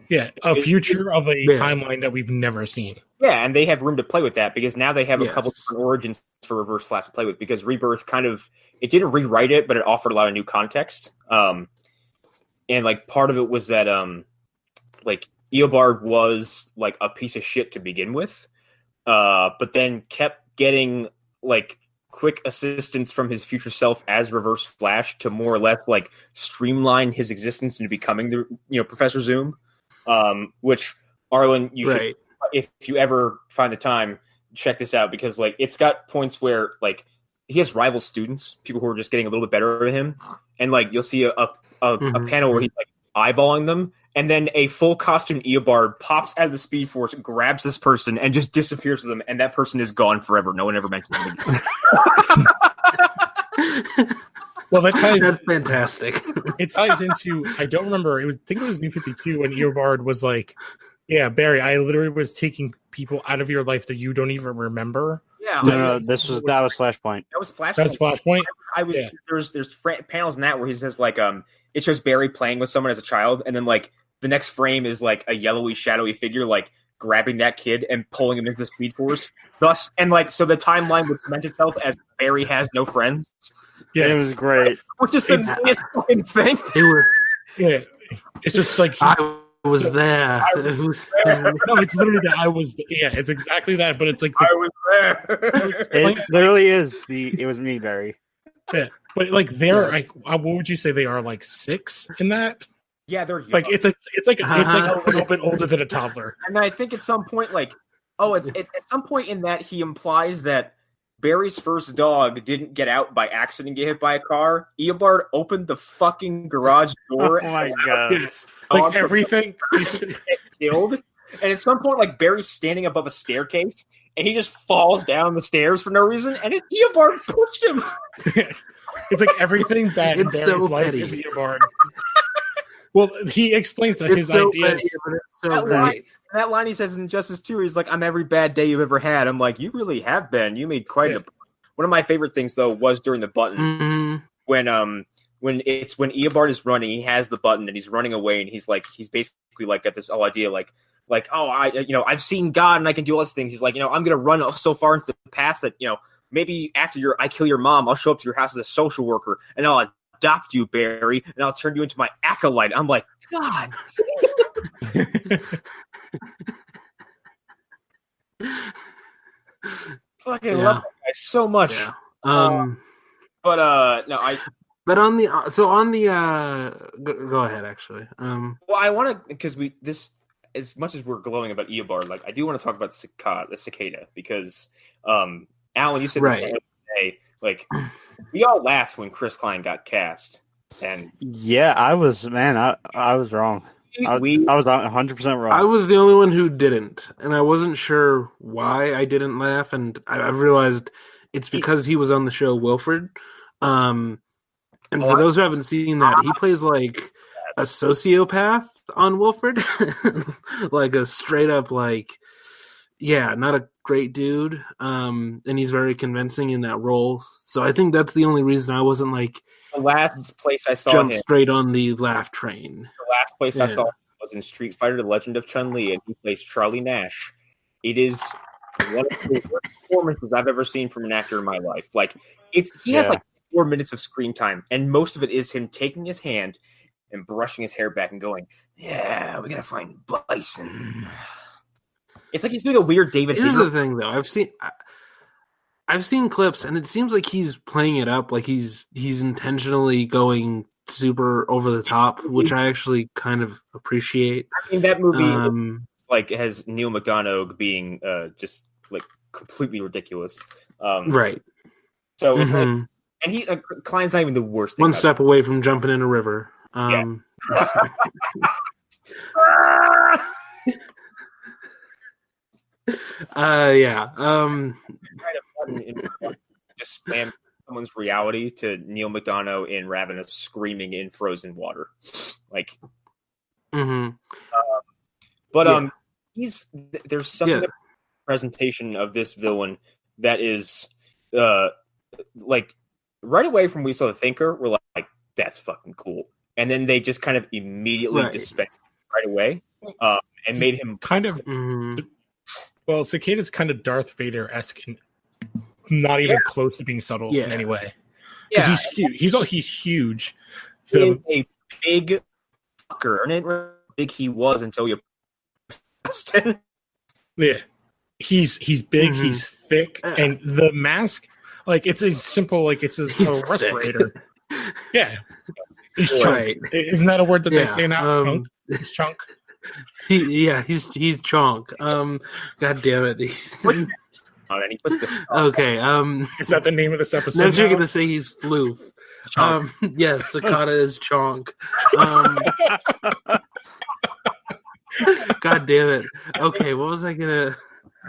Yeah, a future of a timeline that we've never seen. Yeah, and they have room to play with that because now they have a couple different origins for Reverse Flash to play with. Because Rebirth it didn't rewrite it, but it offered a lot of new context. And like part of it was that like Eobard was like a piece of shit to begin with, but then kept getting like quick assistance from his future self as Reverse Flash to more or less like streamline his existence into becoming the Professor Zoom. Which Arlen, you should, if you ever find the time, check this out because like it's got points where like he has rival students, people who are just getting a little bit better than him, and like you'll see a panel where he's like eyeballing them, and then a full costume Eobard pops out of the Speed Force, grabs this person, and just disappears with them, and that person is gone forever. No one ever mentions him again. Well, that's fantastic. It ties into, I don't remember, I think it was New 52 when Eobard was like, yeah, Barry, I literally was taking people out of your life that you don't even remember. Yeah, no, that was Flashpoint. That was Flashpoint. That was Flashpoint. There's panels in that where he says like it shows Barry playing with someone as a child, and then like the next frame is like a yellowy, shadowy figure like grabbing that kid and pulling him into the Speed Force. Thus, and like, so the timeline would cement itself as Barry has no friends. Yeah, it was great. Which is the funniest fucking thing. Yeah, it's just like I was there. no, it's literally that I was. Yeah, it's exactly that. But it's like I was there. It literally is it was me, Barry. Yeah, but like they're like, what would you say they are, like 6 in that? Yeah, they're young. Like it's like a little bit older than a toddler. And I think at some point, like, at some point in that he implies that Barry's first dog didn't get out by accident and get hit by a car. Eobard opened the fucking garage door. Oh my god! Yes. Like everything killed. And at some point, like Barry's standing above a staircase, and he just falls down the stairs for no reason, and Eobard pushed him. It's like everything bad in Barry's life is Eobard. Well, he explains that his ideas. That line he says in Justice 2, he's like, "I'm every bad day you've ever had." I'm like, "You really have been. You made quite a." One of my favorite things though was during the button when Eobard is running, he has the button and he's running away, and he's basically like got this whole idea like oh, I've seen God and I can do all these things. He's like, I'm gonna run so far into the past that maybe after I kill your mom, I'll show up to your house as a social worker and I'll adopt you, Barry, and I'll turn you into my acolyte. I'm like, God. Fucking love that guy so much. Yeah. But on the go ahead actually. Well, I want to, because this, as much as we're glowing about Eobard, like I do want to talk about the cicada, because Alan, you said right. The other day, like we all laughed when Chris Klein got cast, and yeah, I was wrong. I was 100% wrong. I was the only one who didn't, and I wasn't sure why I didn't laugh, and I realized it's because he was on the show Wilfred. And for those who haven't seen that, he plays like a sociopath on Wilfred, like a straight up not a great dude. And he's very convincing in that role. So I think that's the only reason I wasn't like the last place I saw jump him straight on the laugh train. The last place I saw him was in Street Fighter: The Legend of Chun-Li, and he plays Charlie Nash. It is one of the worst performances I've ever seen from an actor in my life. Like he has like 4 minutes of screen time, and most of it is him taking his hand and brushing his hair back and going, "Yeah, we gotta find Bison." It's like he's doing a weird David. Here's the thing, though. I've seen clips, and it seems like he's playing it up, like he's intentionally going super over the top, which I actually kind of appreciate. I mean, that movie has Neil McDonough being just like completely ridiculous, right? So it's like, and he Klein's not even the worst thing. One step away from jumping in a river. Just slam someone's reality to Neil McDonough in Ravenous screaming in frozen water, like. There's something about the presentation of this villain that is like right away from we saw the Thinker, we're like, that's fucking cool, and then they just kind of immediately dispensed right away, and made him kind of. Well, Cicada's kind of Darth Vader-esque, and not even close to being subtle in any way. Because he's huge. He's huge. He's a big fucker, and it really big he was until you. Yeah, he's big. He's thick, and the mask, like it's a simple, like it's a respirator. Yeah, he's chunk. Isn't that a word that they say now? He's chunk. He's Chonk. God damn it. Okay. Is that the name of this episode? Now you're gonna say he's Floof. Yes, Cicada is Chonk. God damn it. Okay, what was I gonna?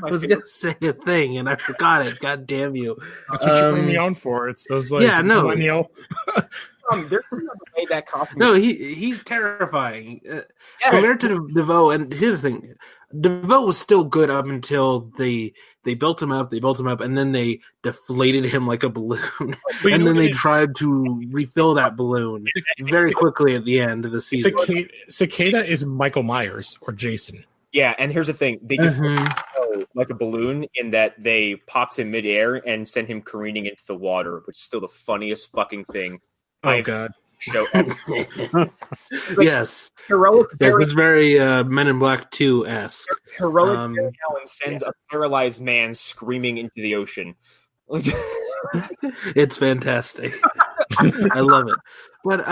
I was gonna say a thing and I forgot it. God damn you. That's what you bring me on for. It's those millennial. They're putting on the way that coffee. No, he's terrifying compared to DeVoe. And here's the thing: DeVoe was still good up until they built him up, and then they deflated him like a balloon, and then they tried to refill that balloon very quickly at the end of the season. Cicada is Michael Myers or Jason. Yeah, and here's the thing: they deflate like a balloon in that they popped him midair and sent him careening into the water, which is still the funniest fucking thing. Oh God! Show Yes, heroic. Yes, it's very Men in Black 2-esque. Heroic Barry Allen sends a paralyzed man screaming into the ocean. It's fantastic. I love it. But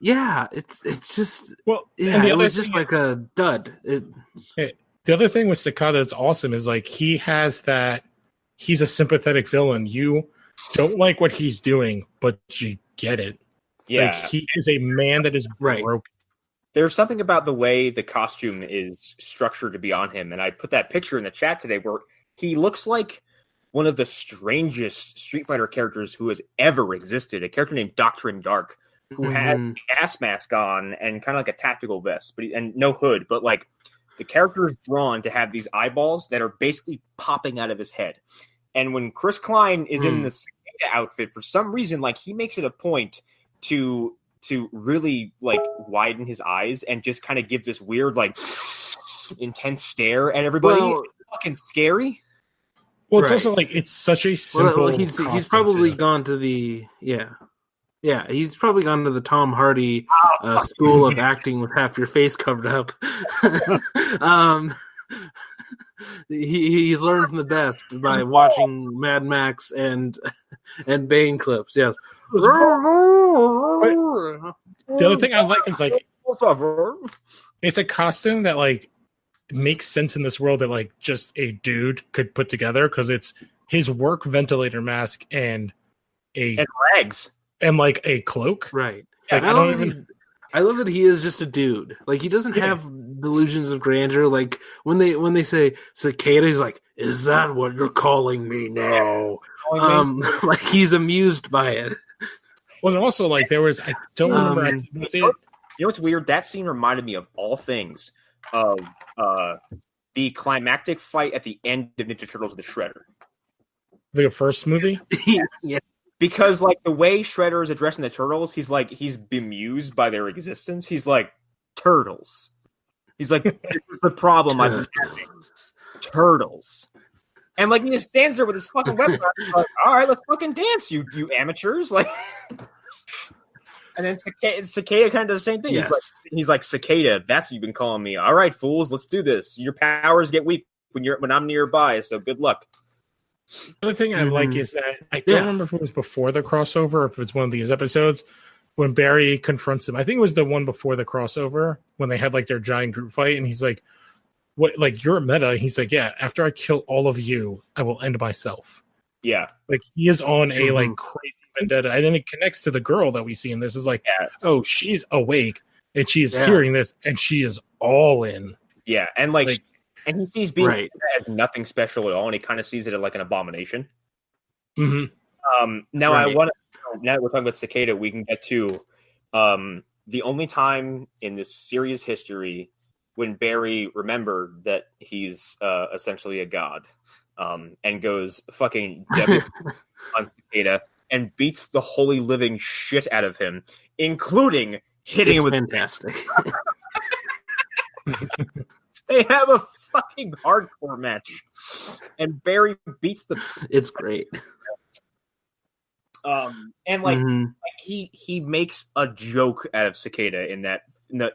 yeah, it's just it was just like a dud. The other thing with Cicada that's awesome is like he's a sympathetic villain. You don't like what he's doing, but you get it. Yeah, like he is a man that is broken. There's something about the way the costume is structured to be on him, and I put that picture in the chat today where he looks like one of the strangest Street Fighter characters who has ever existed. A character named Doctrine Dark, who had a gas mask on and kind of like a tactical vest, and no hood, but like the character is drawn to have these eyeballs that are basically popping out of his head. And when Chris Klein is in the Cicada outfit, for some reason, like he makes it a point to really like widen his eyes and just kind of give this weird like intense stare at everybody. It's fucking scary. Well, it's also like it's such a simple. He's probably gone to the he's probably gone to the Tom Hardy school of acting with half your face covered up. He's learned from the best by watching Mad Max and Bane clips. Yes. The other thing I like is like it's a costume that like makes sense in this world that like just a dude could put together because it's his work ventilator mask and rags and like a cloak. Right. Like, I love that he is just a dude. Like he doesn't have delusions of grandeur. Like when they say Cicada, he's like, "Is that what you're calling me now?" Like he's amused by it. Well, and also like there was I don't remember. You know what's weird? That scene reminded me of all things of the climactic fight at the end of Ninja Turtles with the Shredder. The first movie? Yeah. Because like the way Shredder is addressing the Turtles, he's bemused by their existence. He's like, turtles. He's like, this is the problem I've been having. Turtles. And like he just stands there with his fucking weapon. Like, all right, let's fucking dance, you amateurs. Like, and then Cicada kind of does the same thing. Yes. He's like Cicada. That's what you've been calling me. All right, fools, let's do this. Your powers get weak when I'm nearby. So good luck. The other thing I like is that I don't remember if it was before the crossover or if it's one of these episodes when Barry confronts him. I think it was the one before the crossover when they had like their giant group fight, and he's like, "What? Like you're a meta?" He's like, "Yeah. After I kill all of you, I will end myself." Yeah, like he is on a like crazy vendetta, and then it connects to the girl that we see in this. Is like, oh, she's awake and she is hearing this, and she is all in. Yeah, and like and he sees being as nothing special at all, and he kind of sees it as like an abomination. Mm-hmm. Now I want to. Now that we're talking about Cicada, we can get to the only time in this series history when Barry remembered that he's essentially a god, and goes fucking devil on Cicada and beats the holy living shit out of him, including hitting him with fantastic. They have a fucking hardcore match, and Barry beats the. It's great. And like, he makes a joke out of Cicada in that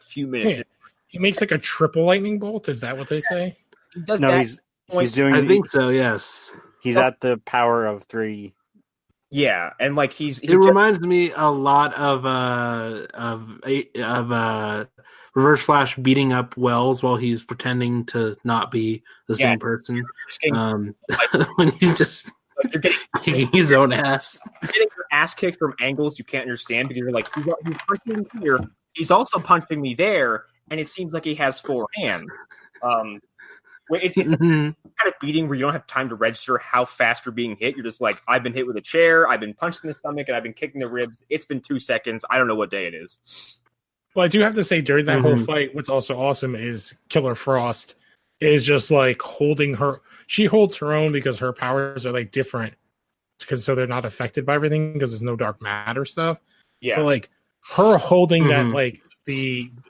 few minutes. Yeah. He makes like a triple lightning bolt. Is that what they say? He does he's doing. I think so. Yes. He's at the power of 3. Yeah, and like it reminds me a lot of Reverse Flash beating up Wells while he's pretending to not be the same person. When he's just you're kicking his own ass. You're getting your ass kicked from angles you can't understand because you're like, he's punching me here. He's also punching me there, and it seems like he has 4 hands. It's kind of beating where you don't have time to register how fast you're being hit. You're just like, I've been hit with a chair, I've been punched in the stomach, and I've been kicking the ribs. It's been 2 seconds. I don't know what day it is. Well, I do have to say, during that whole fight, what's also awesome is Killer Frost is just like holding her. She holds her own because her powers are like different, so they're not affected by everything because there's no dark matter stuff. Yeah, but like her holding that, like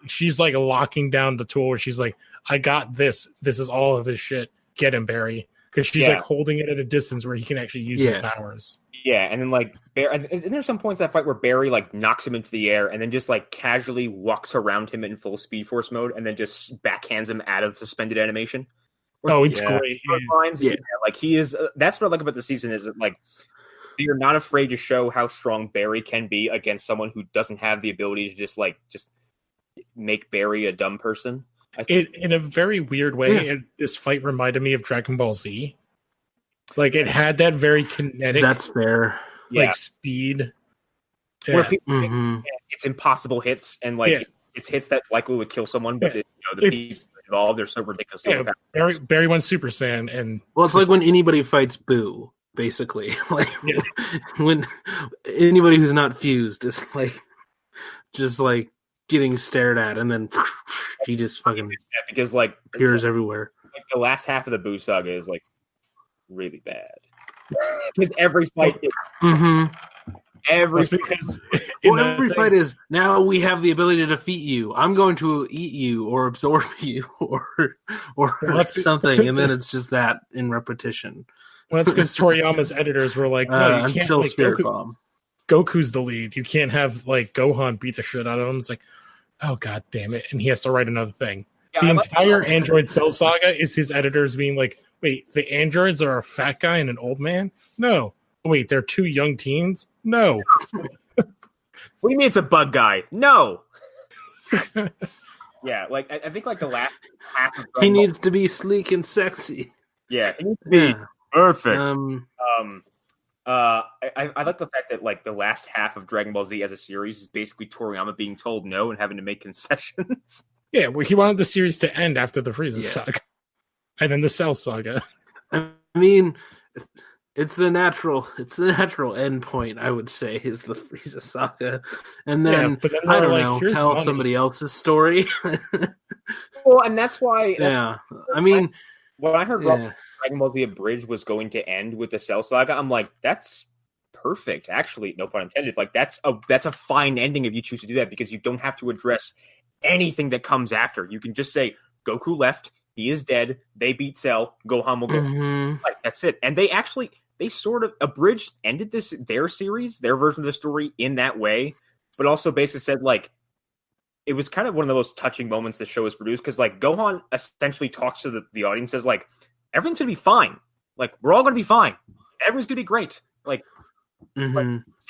she's like locking down the tool where she's like, I got this. This is all of his shit. Get him, Barry. Because she's like holding it at a distance where he can actually use his powers. Yeah, and then like and there's some points in that fight where Barry like knocks him into the air and then just like casually walks around him in full Speed Force mode and then just backhands him out of suspended animation. It's great. Like he is. That's what I like about the season is that like they're not afraid to show how strong Barry can be against someone who doesn't have the ability to just make Barry a dumb person. In a very weird way, this fight reminded me of Dragon Ball Z. Like it had that very kinetic. That's fair. Speed. Where people think it's impossible hits and it's hits that likely would kill someone, but the pieces involved are so ridiculous. Barry went Super Saiyan, and it's like when anybody fights Boo, basically. Like when anybody who's not fused is just getting stared at, and then he just fucking because appears everywhere. Like the last half of the Boo saga is really bad because every fight is every fight is now we have the ability to defeat you. I'm going to eat you or absorb you or something, and then it's just that in repetition. Well, that's because Toriyama's editors were like, "No, you can't." Until Spirit Bomb. Goku's the lead. You can't have Gohan beat the shit out of him. It's like, oh god damn it, and he has to write another thing. The entire Android Cell saga is his editors being like, wait, the androids are a fat guy and an old man? No. Wait, they're two young teens? No. What do you mean it's a bug guy? No. Yeah, I think the last half of he needs to be sleek and sexy. Yeah, he needs to be perfect. I like the fact that the last half of Dragon Ball Z as a series is basically Toriyama being told no and having to make concessions. Yeah, well, he wanted the series to end after the Frieza saga, and then the Cell saga. I mean, it's the natural end point. I would say is the Frieza saga, and then, I don't know, tell somebody else's story. Well, and that's why. I mean, when I heard Dragon Ball Z Abridged was going to end with the Cell saga, I'm like, that's perfect. Actually, no pun intended. That's a fine ending if you choose to do that because you don't have to address anything that comes after. You can just say Goku left, he is dead, they beat Cell, Gohan will go. That's it. And they sort of Abridged ended their series, their version of the story in that way, but also basically said it was kind of one of the most touching moments the show was produced because Gohan essentially talks to the audience, says everything's gonna be fine. We're all gonna be fine. Everything's gonna be great. See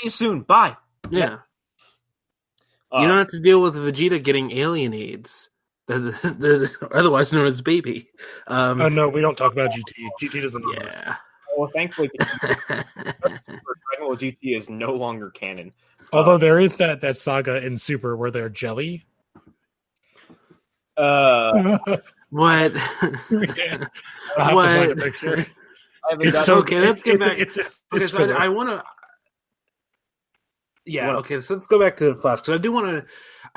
you soon. Bye. Yeah. You don't have to deal with Vegeta getting alien AIDS, otherwise known as Baby. Oh no, we don't talk about GT. GT doesn't exist. Well, thankfully, Dragon Ball GT is no longer canon. Although there is that saga in Super where they're jelly. What? I'll have to find a picture. Okay, let's get back. Because I want to. Yeah. Okay. So let's go back to the Flash. Because I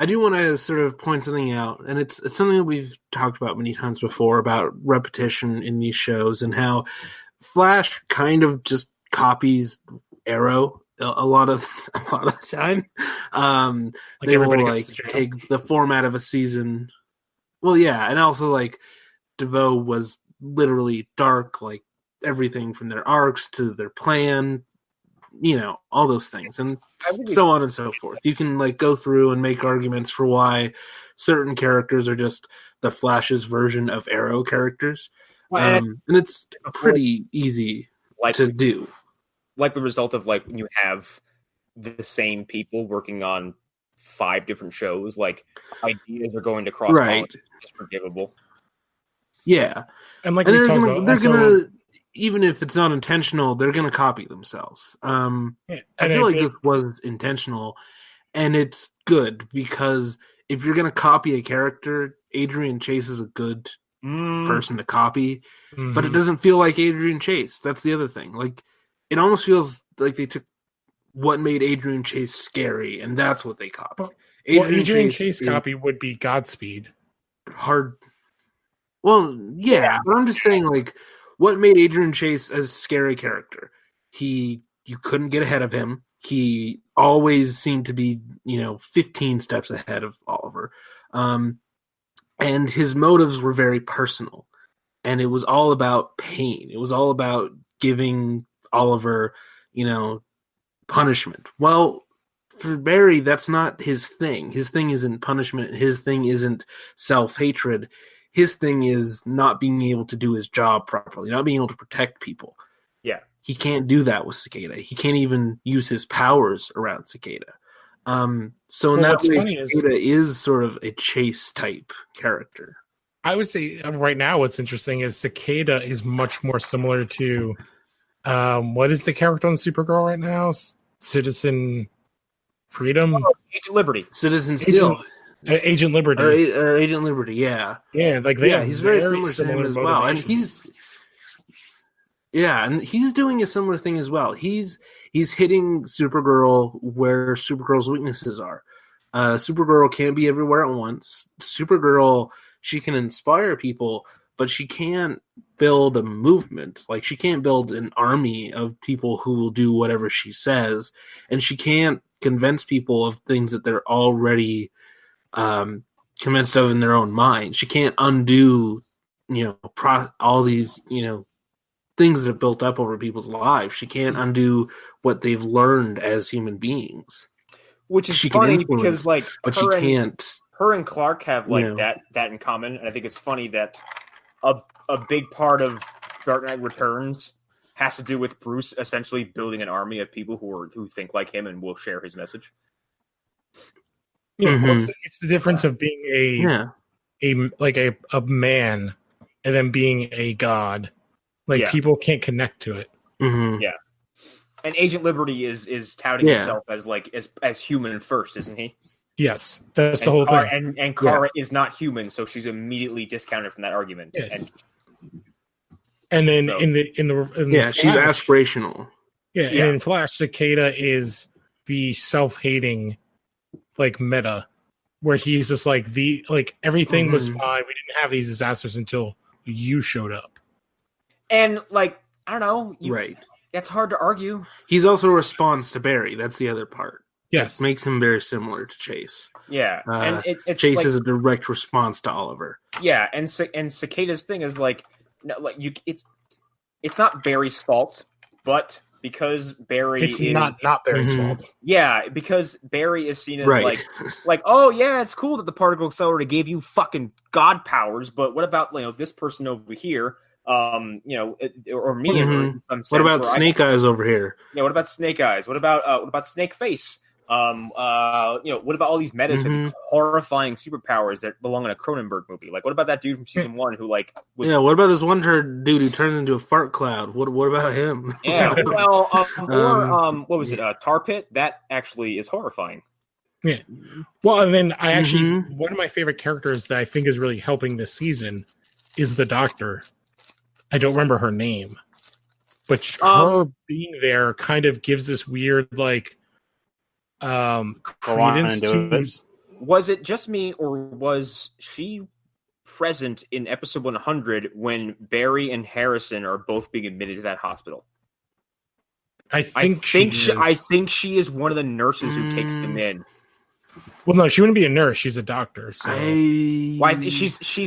do want to sort of point something out, and it's something that we've talked about many times before about repetition in these shows and how Flash kind of just copies Arrow a lot of the time. They will take the format of a season. Well, yeah, and also DeVoe was literally dark, everything from their arcs to their plan. All those things, and so on and so forth. You can go through and make arguments for why certain characters are just the Flash's version of Arrow characters, and it's pretty easy to do. The result of when you have the same people working on 5 different shows, ideas are going to cross. Right, it's forgivable. Yeah, and they're gonna. Even if it's not intentional, they're going to copy themselves. I feel this was intentional, and it's good because if you're going to copy a character, Adrian Chase is a good person to copy, but it doesn't feel like Adrian Chase. That's the other thing. It almost feels like they took what made Adrian Chase scary, and that's what they copied. Adrian Chase copy would be Godspeed. Hard. Well, yeah, but I'm just saying, what made Adrian Chase a scary character? You couldn't get ahead of him. He always seemed to be, 15 steps ahead of Oliver. And his motives were very personal. And it was all about pain. It was all about giving Oliver, punishment. Well, for Barry, that's not his thing. His thing isn't punishment. His thing isn't self-hatred. His thing is not being able to do his job properly, not being able to protect people. Yeah. He can't do that with Cicada. He can't even use his powers around Cicada. So in that way, Cicada is sort of a Chase type character. I would say right now what's interesting is Cicada is much more similar to what is the character on Supergirl right now? Citizen Freedom? Agent Liberty. Citizen Steel. Agent Liberty. Or Agent Liberty, yeah. Yeah, he's very similar to him as well. And he's doing a similar thing as well. He's hitting Supergirl where Supergirl's weaknesses are. Supergirl can't be everywhere at once. Supergirl, she can inspire people, but she can't build a movement. Like, she can't build an army of people who will do whatever she says, and she can't convince people of things that they're already convinced of in their own mind. She can't undo, all these, things that have built up over people's lives. She can't undo what they've learned as human beings. Which is funny because, like, but she can't. Her and Clark have that in common, and I think it's funny that a big part of Dark Knight Returns has to do with Bruce essentially building an army of people who think like him and will share his message. It's the difference of being a man and then being a god. People can't connect to it. Mm-hmm. Yeah. And Agent Liberty is touting himself as human first, isn't he? Yes, that's the whole thing. And Kara is not human, so she's immediately discounted from that argument. Yes. And then in the Flash, she's aspirational. Yeah, and in Flash, Cicada is the self-hating meta, where he's just everything was fine. We didn't have these disasters until you showed up. And I don't know, right? That's hard to argue. He's also a response to Barry. That's the other part. Yes, it makes him very similar to Chase. Yeah, and it's Chase is a direct response to Oliver. Yeah, and Cicada's thing is it's not Barry's fault, but because Barry it's not Barry's fault. Yeah, because Barry is seen as oh yeah, it's cool that the particle accelerator gave you fucking god powers, but what about this person over here? Or me. Mm-hmm. What about Snake Eyes over here? Yeah, what about Snake Eyes? What about Snake Face? What about all these metas with horrifying superpowers that belong in a Cronenberg movie? What about that dude from season 1 who was... Yeah, what about this one dude who turns into a fart cloud? What about him? Yeah, well, what was it? Tar Pit? That actually is horrifying. Yeah. Well, and then I actually one of my favorite characters that I think is really helping this season is the Doctor. I don't remember her name, but her being there kind of gives this weird credence to. Was it just me, or was she present in episode 100 when Barry and Harrison are both being admitted to that hospital? I think she is one of the nurses who takes them in. Well, no, she wouldn't be a nurse. She's a doctor. So. She's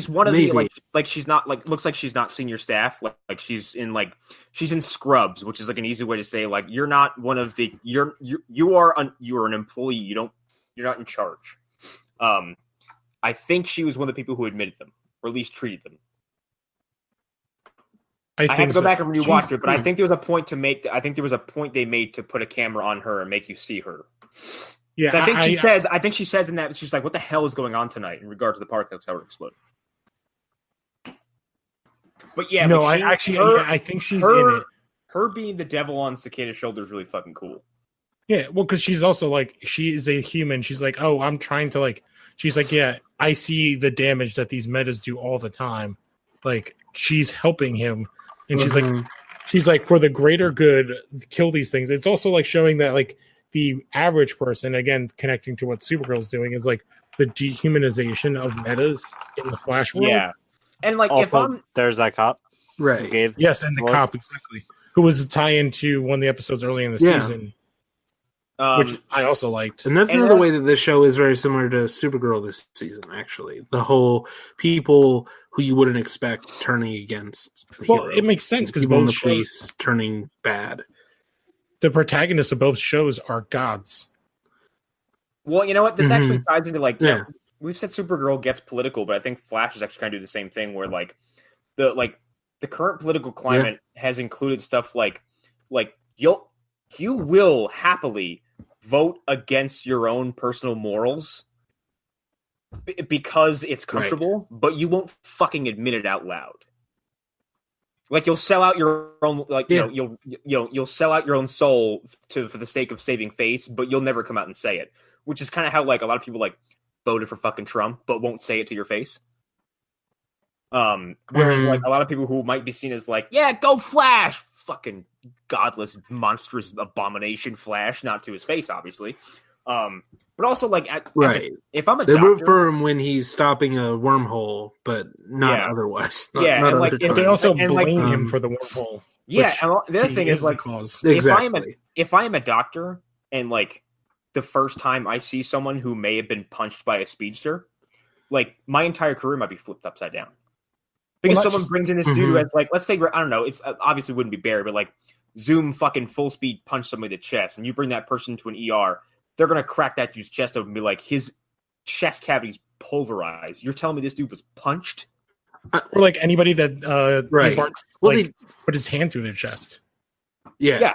one of the she's not looks like she's not senior staff. She's in scrubs, which is an easy way to say you're not one of the you are an employee. You're not in charge. I think she was one of the people who admitted them, or at least treated them. I have to go back and rewatch it, but I think there was a point to make. I think there was a point they made to put a camera on her and make you see her. Yeah, I think she says in that she's like, "What the hell is going on tonight?" In regard to the particle accelerator exploding. But yeah, no, I think she's in it. Her being the devil on Cicada's shoulder is really fucking cool. Yeah, well, because she's also she is a human. She's like, oh, I'm trying to She's like, yeah, I see the damage that these metas do all the time. She's helping him, and she's like, for the greater good, kill these things. It's also showing that the average person, again, connecting to what Supergirl's doing, is the dehumanization of metas in the Flash world. Yeah. And also, there's that cop. Right. Yes, and the cop, exactly. Who was a tie-in to one of the episodes early in the season. which I also liked. And that's another way that this show is very similar to Supergirl this season, actually. The whole people who you wouldn't expect turning against the hero. It makes sense because both both police turning bad. The protagonists of both shows are gods. Well, you know what? This actually ties into like we've said Supergirl gets political, but I think Flash is actually kind of do the same thing where like the current political climate has included stuff like you will happily vote against your own personal morals because it's comfortable, but you won't fucking admit it out loud. Like you'll sell out your own, you'll sell out your own soul for the sake of saving face, but you'll never come out and say it. Which is kind of how like a lot of people like voted for fucking Trump, but won't say it to your face. Whereas like a lot of people who might be seen as like, yeah, go Flash, fucking godless, monstrous abomination Flash, not to his face, obviously. But also like, if I'm a they doctor, root for him when he's stopping a wormhole, but not otherwise. And like if they also blame him for the wormhole. Yeah, and the other thing is like, if I am a doctor and like the first time I see someone who may have been punched by a speedster, like my entire career might be flipped upside down. Because someone brings in this dude who has like, let's say, I don't know, it's obviously wouldn't be Barry, but like Zoom fucking full speed punch somebody in the chest, and you bring that person to an ER, they're gonna crack that dude's chest open and be like, his chest cavity's pulverized. You're telling me this dude was punched? Or like anybody that put his hand through their chest. Yeah,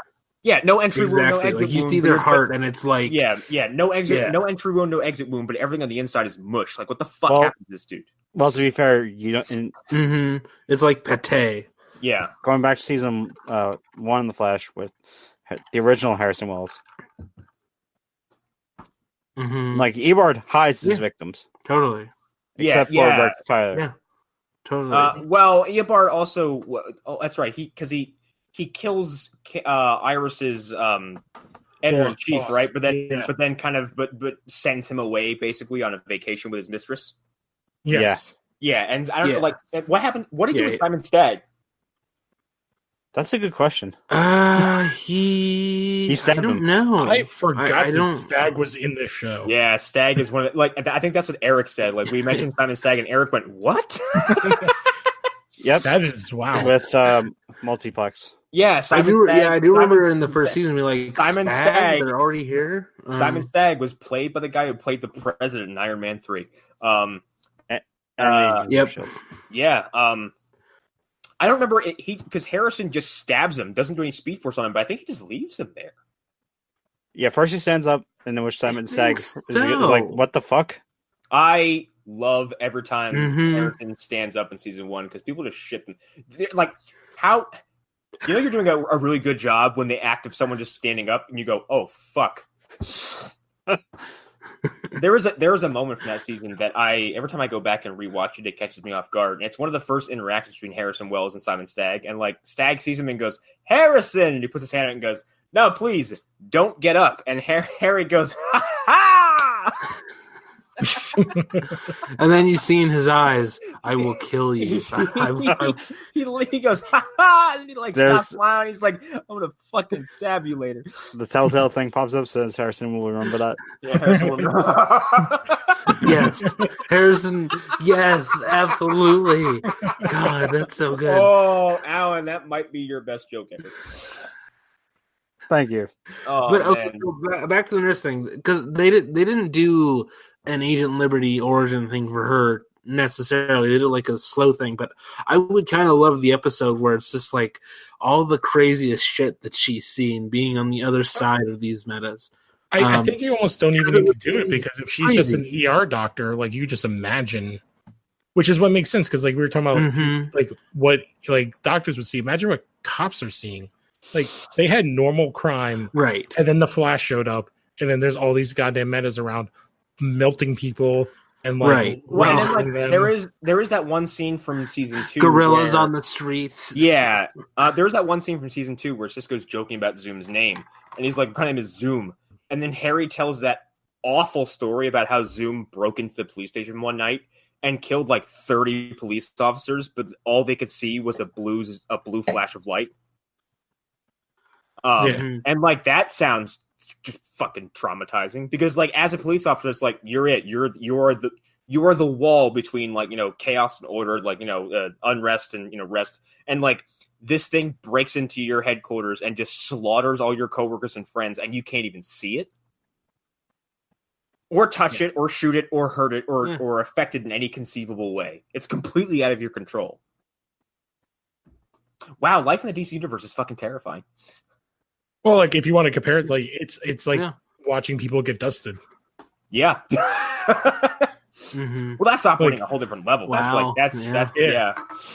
no entry wound, no exit wound. You see their heart, and it's like no entry wound, no exit wound, but everything on the inside is mush. Like, what the fuck happened to this dude? Well, to be fair, you don't. It's like pate. Yeah, going back to season 1 in the Flash with the original Harrison Wells. Like Eobard hides his victims, totally. Except for Rex Tyler. Yeah, totally. Well, Eobard also. Oh, that's right. He kills Iris's editor in chief, right? But then kind of sends him away basically on a vacation with his mistress. Yes. Yeah, and I don't know, like what happened. What did he do with Simon Stagg? That's a good question. He stabbed him. I don't know. I forgot that Stagg was in this show. Yeah, Stagg is one of the, like I think that's what Erik said. Like we mentioned Simon Stagg, and Erik went, "What?" Yep, that is wow. With multiplex. Yeah, I do remember in the first season, we like Simon Stagg. They're already here. Simon Stagg was played by the guy who played the president in Iron Man 3. Yep. Yeah. I don't remember because Harrison just stabs him, doesn't do any Speed Force on him, but I think he just leaves him there. Yeah, first he stands up, and then which Simon Stagg is like, "What the fuck?" I love every time Harrison stands up in season 1 because people just shit them. Like how. You're doing a really good job when they act of someone just standing up and you go, oh, fuck. There was a moment from that season that every time I go back and rewatch it catches me off guard. And it's one of the first interactions between Harrison Wells and Simon Stagg. And like Stagg sees him and goes, Harrison! And he puts his hand out and goes, no, please, don't get up. And Harry goes, ha ha! And then you see in his eyes, I will kill you. He goes, ha ha! And he like stops smiling. He's like, I'm going to fucking stab you later. The telltale thing pops up, says Harrison will remember that. Yeah, Harrison will remember. Yes. Harrison, yes, absolutely. God, that's so good. Oh, Alan, that might be your best joke ever. Thank you. Oh, but okay, so back to the nurse thing, because they didn't do an Agent Liberty origin thing for her necessarily. They did like a slow thing, but I would kind of love the episode where it's just like all the craziest shit that she's seen being on the other side of these metas. I think you almost don't even need to do it because if she's just an ER doctor, like you just imagine, which is what makes sense because like we were talking about like what like doctors would see. Imagine what cops are seeing. Like they had normal crime, right? And then the Flash showed up, and then there's all these goddamn metas around melting people and like, right. Well, and then, like, there is that one scene from season 2, gorillas on the streets. Yeah, there's that one scene from season 2 where Cisco's joking about Zoom's name, and he's like, "My name is Zoom," and then Harry tells that awful story about how Zoom broke into the police station one night and killed like 30 police officers, but all they could see was a blue flash of light. And like that sounds just fucking traumatizing. Because like as a police officer, it's like you're the wall between like chaos and order, like unrest and rest, and like this thing breaks into your headquarters and just slaughters all your coworkers and friends, and you can't even see it, or touch it, or shoot it, or hurt it, or affect it in any conceivable way. It's completely out of your control. Wow, life in the DC universe is fucking terrifying. Well, like if you want to compare it, like it's like watching people get dusted. Yeah. Mm-hmm. Well, that's operating a whole different level. Wow. That's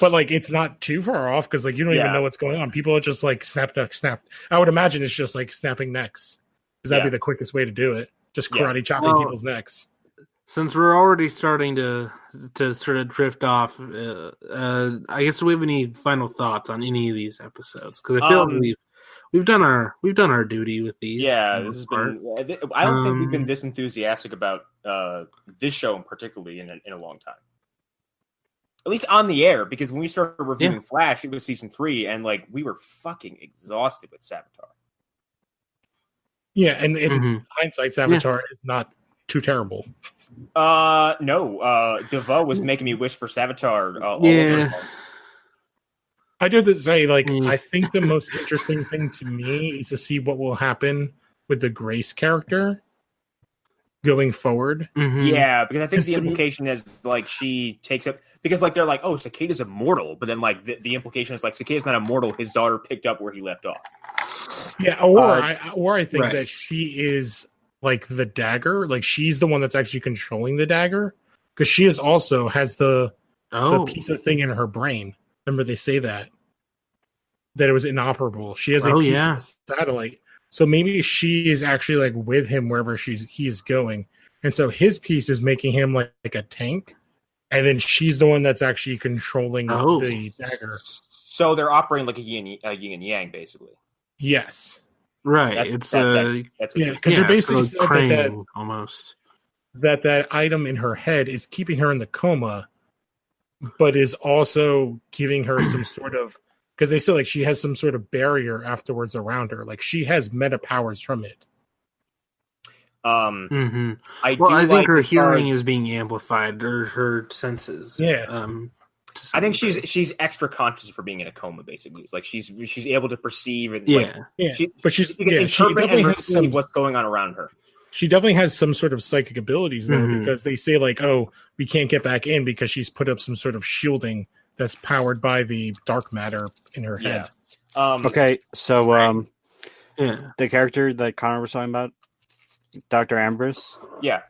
But like it's not too far off because like you don't even know what's going on. People are just like snap. I would imagine it's just like snapping necks because that'd be the quickest way to do it. Just karate chopping people's necks. Since we're already starting to sort of drift off, I guess do we have any final thoughts on any of these episodes? Because I feel like we've done our duty with these. Yeah, this has been. I don't think we've been this enthusiastic about this show, particularly in a long time. At least on the air, because when we started reviewing Flash, it was season 3, and like we were fucking exhausted with Savitar. Yeah, and in hindsight, Savitar is not too terrible. No. DeVoe was making me wish for Savitar. All over. I do have to say, like, I think the most interesting thing to me is to see what will happen with the Grace character going forward. Mm-hmm. Yeah, because I think the implication is like she takes up because like they're like, oh, Cicada's immortal, but then like the implication is like Cicada's not immortal. His daughter picked up where he left off. Yeah, or I think that she is like the dagger, like she's the one that's actually controlling the dagger because she has the piece of thing in her brain. Remember they say that it was inoperable. She has a piece of satellite. So maybe she is actually like with him wherever he is going. And so his piece is making him like a tank. And then she's the one that's actually controlling the dagger. So they're operating like a yin and yang, basically. Yes. Right. Because they're basically said that almost that item in her head is keeping her in the coma, but is also giving her some sort of, because they say like she has some sort of barrier afterwards around her. Like she has meta powers from it. I think her hearing is being amplified, or her senses. Yeah. I think she's extra conscious for being in a coma. Basically, it's like she's able to perceive and but she definitely has some what's going on around her. She definitely has some sort of psychic abilities though, because they say like, oh, we can't get back in because she's put up some sort of shielding that's powered by the dark matter in her head. Okay, so the character that Connor was talking about, Dr. Ambrose. Yeah.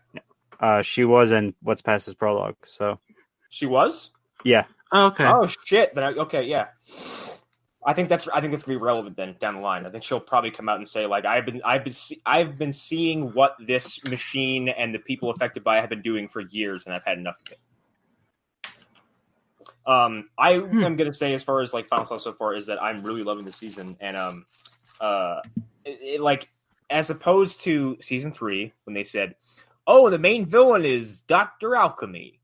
She was in What's Past His Prologue. So she was. Yeah. Oh, okay. Oh shit. Then yeah. I think that's gonna be relevant then down the line. I think she'll probably come out and say like I've been seeing what this machine and the people affected by it have been doing for years, and I've had enough of it. I am gonna say as far as like final thoughts so far is that I'm really loving the season, and like as opposed to season 3 when they said, "Oh, the main villain is Dr. Alchemy,"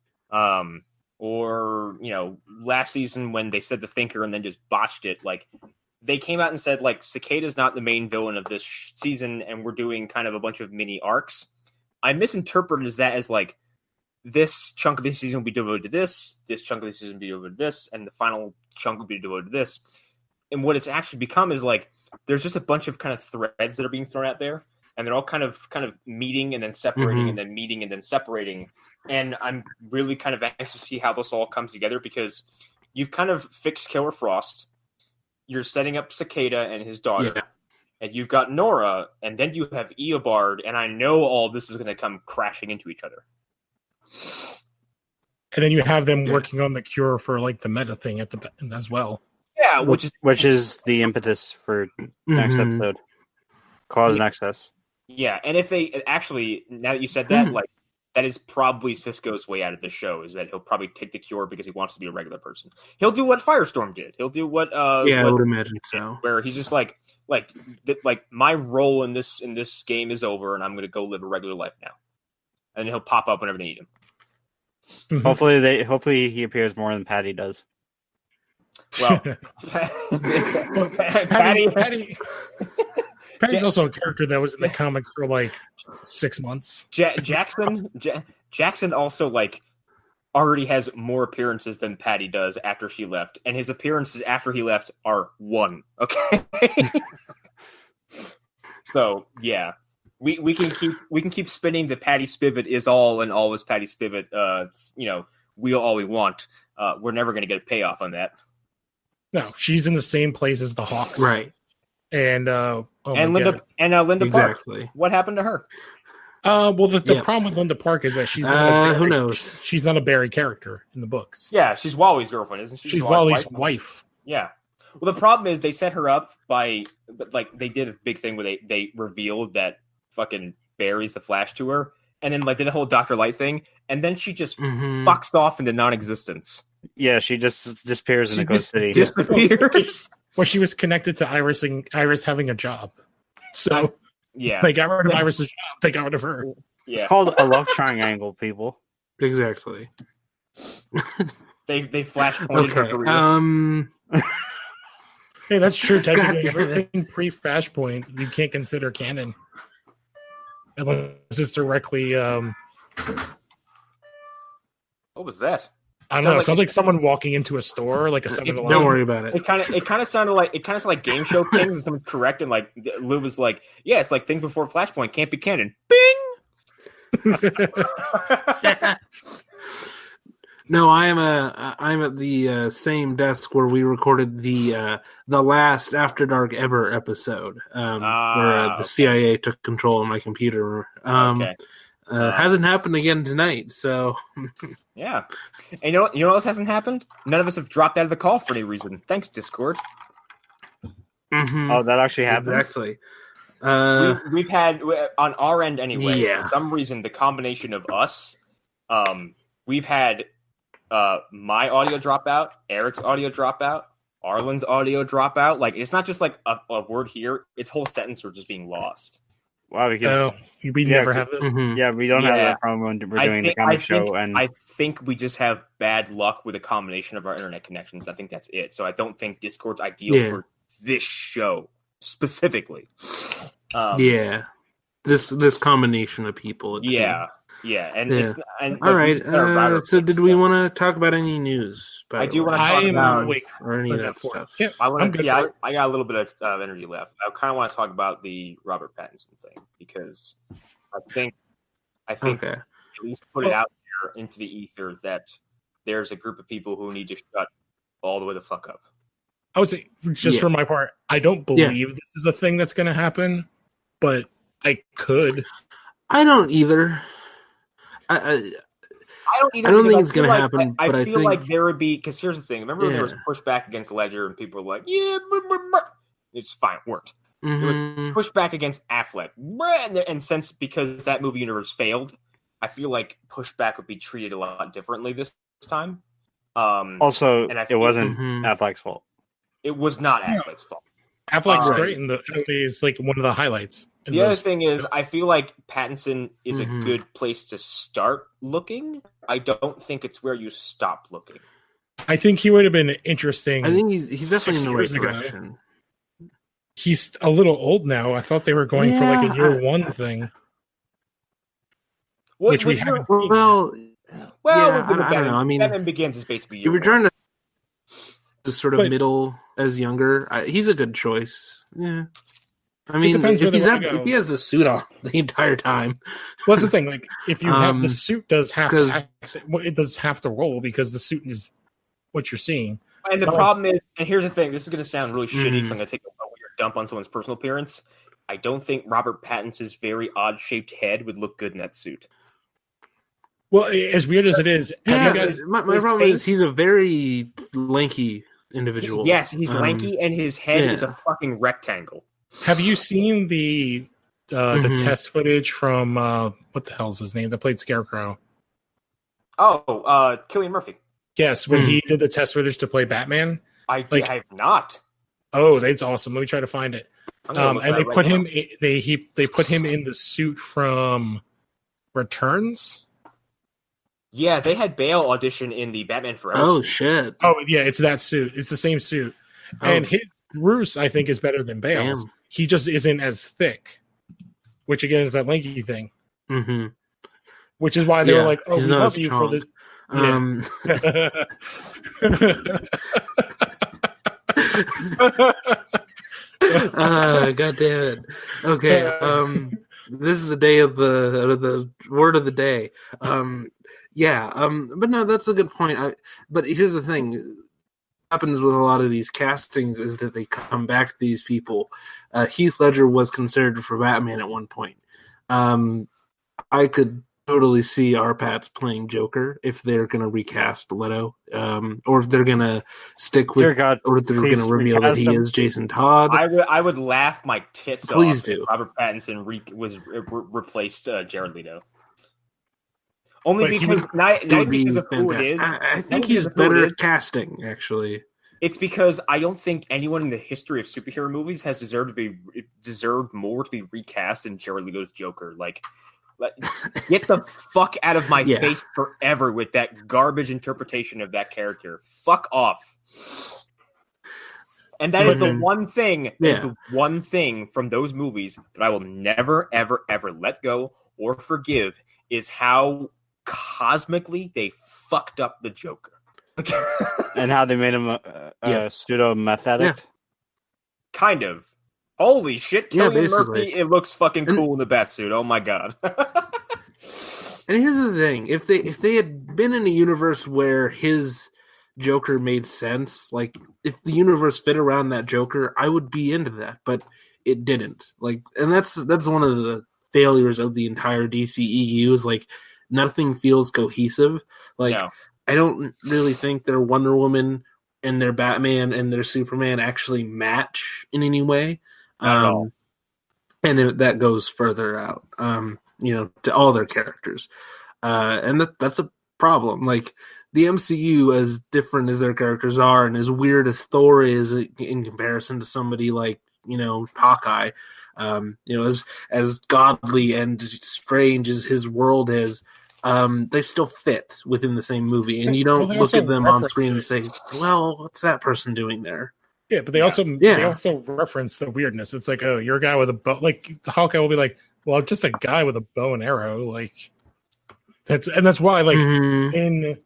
or last season when they said the Thinker and then just botched it. Like they came out and said like Cicada's not the main villain of this season, and we're doing kind of a bunch of mini arcs. I misinterpreted that as like this chunk of the season will be devoted to this chunk of the season will be devoted to this, and the final chunk will be devoted to this. And what it's actually become is like there's just a bunch of kind of threads that are being thrown out there, and they're all kind of meeting and then separating and then meeting and then separating. And I'm really kind of anxious to see how this all comes together because you've kind of fixed Killer Frost. You're setting up Cicada and his daughter. And you've got Nora, and then you have Eobard, and I know all this is going to come crashing into each other. And then you have them working on the cure for like the meta thing at the end as well. Yeah, which is the impetus for next episode. Cause and excess. Yeah, and if they actually, now that you said that, like that is probably Cisco's way out of the show, is that he'll probably take the cure because he wants to be a regular person. He'll do what Firestorm did. He'll do what I would imagine so. Where he's just like my role in this game is over, and I'm going to go live a regular life now. And he'll pop up whenever they need him. Hopefully he appears more than Patty does. Well, Patty's also a character that was in the comics for like 6 months. Jackson also like already has more appearances than Patty does after she left, and his appearances after he left are 1. Okay. So yeah, we can keep spinning the Patty Spivot is all and all is Patty Spivot. Wheel all we want. We're never going to get a payoff on that. No, she's in the same place as the Hawks, right? And Linda exactly. Park. What happened to her? The problem with Linda Park is that she's not who knows? She's not a Barry character in the books. Yeah, she's Wally's girlfriend, isn't she? She's Wally's wife. Yeah. Well, the problem is they set her up they did a big thing where they revealed that fucking Barry's the Flash to her, and then like did a whole Dr. Light thing, and then she just fucks off into non-existence. Yeah, she just disappears in the Ghost City. Disappears. Well, she was connected to Iris having a job, so yeah, they got rid of Iris's job. They got rid of her. Yeah. It's called a love triangle, people. Exactly. They flash pointed her career. Hey, that's true. Technically, everything pre-Flashpoint you can't consider canon unless it's directly. What was that? I don't know. It sounds like someone walking into a store, like a 7-Eleven. Don't worry about it. It kind of sounded like game show things. And someone's correct, and like Lou was like, "Yeah, it's like things before Flashpoint can't be canon." Bing. No, I'm at the same desk where we recorded the last After Dark ever episode, where the CIA took control of my computer. Hasn't happened again tonight, so yeah. And you know what else hasn't happened? None of us have dropped out of the call for any reason. Thanks, Discord. Mm-hmm. Oh, that actually happened. Exactly. We've had on our end anyway. Yeah. For some reason, the combination of us, we've had my audio drop out, Eric's audio drop out, Arlen's audio drop out. Like it's not just like a word here; it's whole sentences are just being lost. Wow, because we never have this. Mm-hmm. Yeah, we don't have that problem when we're doing the comic show. And I think we just have bad luck with a combination of our internet connections. I think that's it. So I don't think Discord's ideal for this show specifically. This combination of people. It's all right. So did we want to talk about any news? I do want to talk about or any of that stuff. Yeah, I got a little bit of energy left. I kind of want to talk about the Robert Pattinson thing because I think at least put it out there into the ether that there's a group of people who need to shut all the way the fuck up. I would say, just for my part, I don't believe this is a thing that's going to happen, but I could. I don't either. I don't think it's going to happen. I feel like there would be, because here's the thing. Remember when there was pushback against Ledger and people were like, it's fine, it worked. Mm-hmm. There was pushback against Affleck. And since because that movie universe failed, I feel like pushback would be treated a lot differently this time. Also, it wasn't Affleck's fault. It was not Affleck's fault. Affleck's great, and is like one of the highlights. The other thing is, I feel like Pattinson is a good place to start looking. I don't think it's where you stop looking. I think he would have been interesting. I think he's definitely in the right direction. He's a little old now. I thought they were going for like a year one thing, which we haven't seen. I don't know. I mean, Batman Begins is basically if you're trying to sort of middle as younger, he's a good choice. Yeah. I mean, if he has the suit on the entire time. Well, that's the thing. Like, if you have the suit, it does have to roll because the suit is what you're seeing. And the problem is, and here's the thing. This is going to sound really shitty. So I'm going to take a weird dump on someone's personal appearance. I don't think Robert Pattinson's very odd-shaped head would look good in that suit. Well, as weird as it is, my problem is he's a very lanky individual. Yes, he's lanky, and his head is a fucking rectangle. Have you seen the test footage from what the hell's his name that played Scarecrow? Oh, Cillian Murphy. Yes, when he did the test footage to play Batman. I have not. Oh, that's awesome. Let me try to find it. And they put him. They put him in the suit from Returns. Yeah, they had Bale audition in the Batman Forever. Oh suit. shit! Oh yeah, it's that suit. It's the same suit, and his Bruce I think is better than Bale's. He just isn't as thick, which again is that lanky thing. Mm-hmm. Which is why they were like, "Oh, we love you for this." God damn it. Okay. This is the day of the word of the day. But no, that's a good point. But here's the thing. What happens with a lot of these castings is that they come back to these people. Heath Ledger was considered for Batman at one point. I could totally see R-Pats playing Joker if they're going to recast Leto, or if they're going to stick with, or if they're going to reveal that he is Jason Todd. I would laugh my tits off. Please do. If Robert Pattinson replaced Jared Leto. Only because not because of who it is. I think he's better at casting, actually. It's because I don't think anyone in the history of superhero movies has deserved more to be recast than Jared Leto's Joker. Like, get the fuck out of my face forever with that garbage interpretation of that character. Fuck off. And that is the one thing. Is the one thing from those movies that I will never, ever, ever let go or forgive is how cosmically they fucked up the Joker. And how they made him a pseudo meth addict. Kind of. Holy shit, Cillian Murphy, it looks fucking cool in the Batsuit. Oh my god. And here's the thing. If they had been in a universe where his Joker made sense, like if the universe fit around that Joker, I would be into that, but it didn't. Like, and that's one of the failures of the entire DCEU is like nothing feels cohesive. Like I don't really think their Wonder Woman and their Batman and their Superman actually match in any way. And that goes further out, to all their characters. And that's a problem. Like, the MCU, as different as their characters are and as weird as Thor is in comparison to somebody like, Hawkeye, as godly and strange as his world is, they still fit within the same movie. And you don't look at them on screen and say, well, what's that person doing there? Yeah, but they also reference the weirdness. It's like, oh, you're a guy with a bow. Like Hawkeye will be like, well, I'm just a guy with a bow and arrow. Like that's why, like in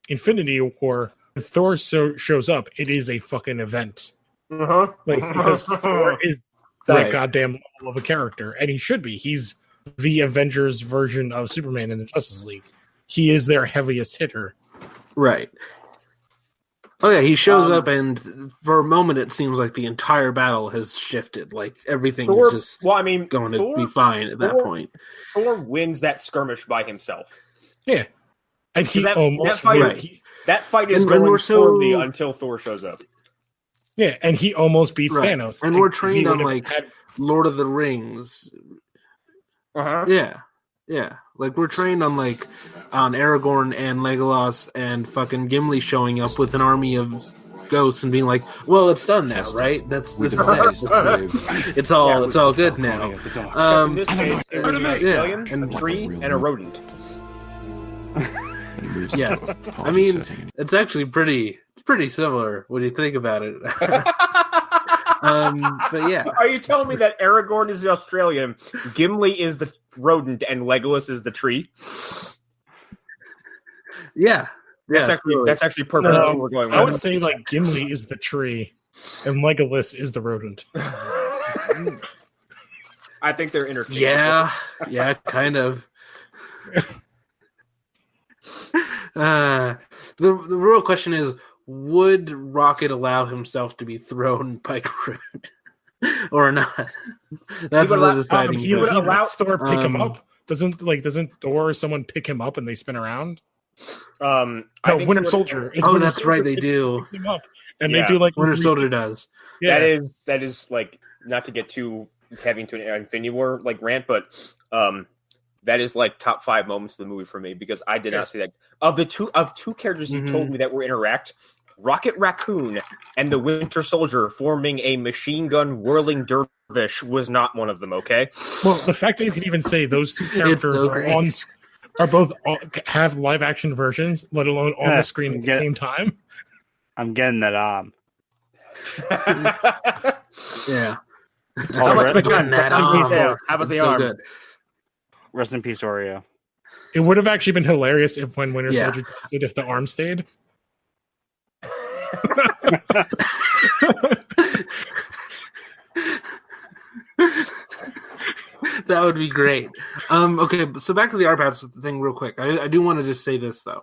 Infinity War, when Thor shows up, it is a fucking event. Like because Thor is that goddamn level of a character, and he should be. He's the Avengers version of Superman in the Justice League. He is their heaviest hitter. Right. Oh yeah, he shows up, and for a moment, it seems like the entire battle has shifted. Like everything is just going to be fine at that point. Thor wins that skirmish by himself. Yeah, and that fight is going poorly until Thor shows up. Yeah, and he almost beats Thanos. And we're trained on Lord of the Rings. Yeah, like we're trained on on Aragorn and Legolas and fucking Gimli showing up with an army of ghosts and being like, "Well, it's done now, right? This is it. It's all good now." In this case, it was an Australian, a tree, and a rodent. Yeah, I mean, it's actually pretty similar when you think about it. But yeah, are you telling me that Aragorn is the Australian, Gimli is the rodent, and Legolas is the tree? Yeah, that's actually perfect. No, we're going. I would say like Gimli is the tree, and Legolas is the rodent. I think they're interchangeable. Yeah, kind of. The real question is, would Rocket allow himself to be thrown by Groot or not? That's the deciding. He would allow Thor pick him up. Doesn't Thor or someone pick him up and they spin around? Winter Soldier. That's right. They do. Picks him up, and they do like Winter Soldier does. Yeah, that is like, not to get too heavy into an Infinity War like rant, but that is like top 5 moments of the movie for me, because I did not see that. Of two characters you told me that were interact, Rocket Raccoon and the Winter Soldier forming a machine gun whirling dervish was not one of them. Okay. Well, the fact that you can even say those two characters are both have live action versions, let alone on the screen at the same time. I'm getting that. Yeah. How about the arm? Good. Rest in peace, Oreo. It would have actually been hilarious if when Winter Soldier tested if the arm stayed. That would be great. Okay, so back to the R-Pads thing real quick. I do want to just say this, though.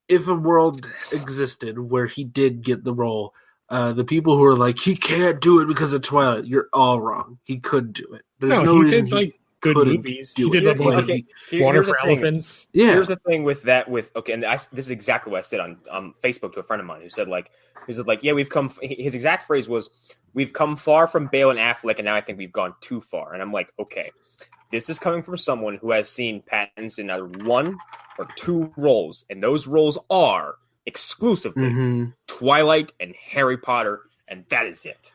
If a world existed where he did get the role, the people who are like, he can't do it because of Twilight, you're all wrong. He could do it. There's no reason did, like, good movies. He did Water for Elephants. Yeah. Here's the thing with that. And this is exactly what I said on Facebook to a friend of mine who said yeah, we've come. His exact phrase was, "We've come far from Bale and Affleck, and now I think we've gone too far." And I'm like, okay, this is coming from someone who has seen Pattinson in either one or two roles, and those roles are exclusively Twilight and Harry Potter, and that is it.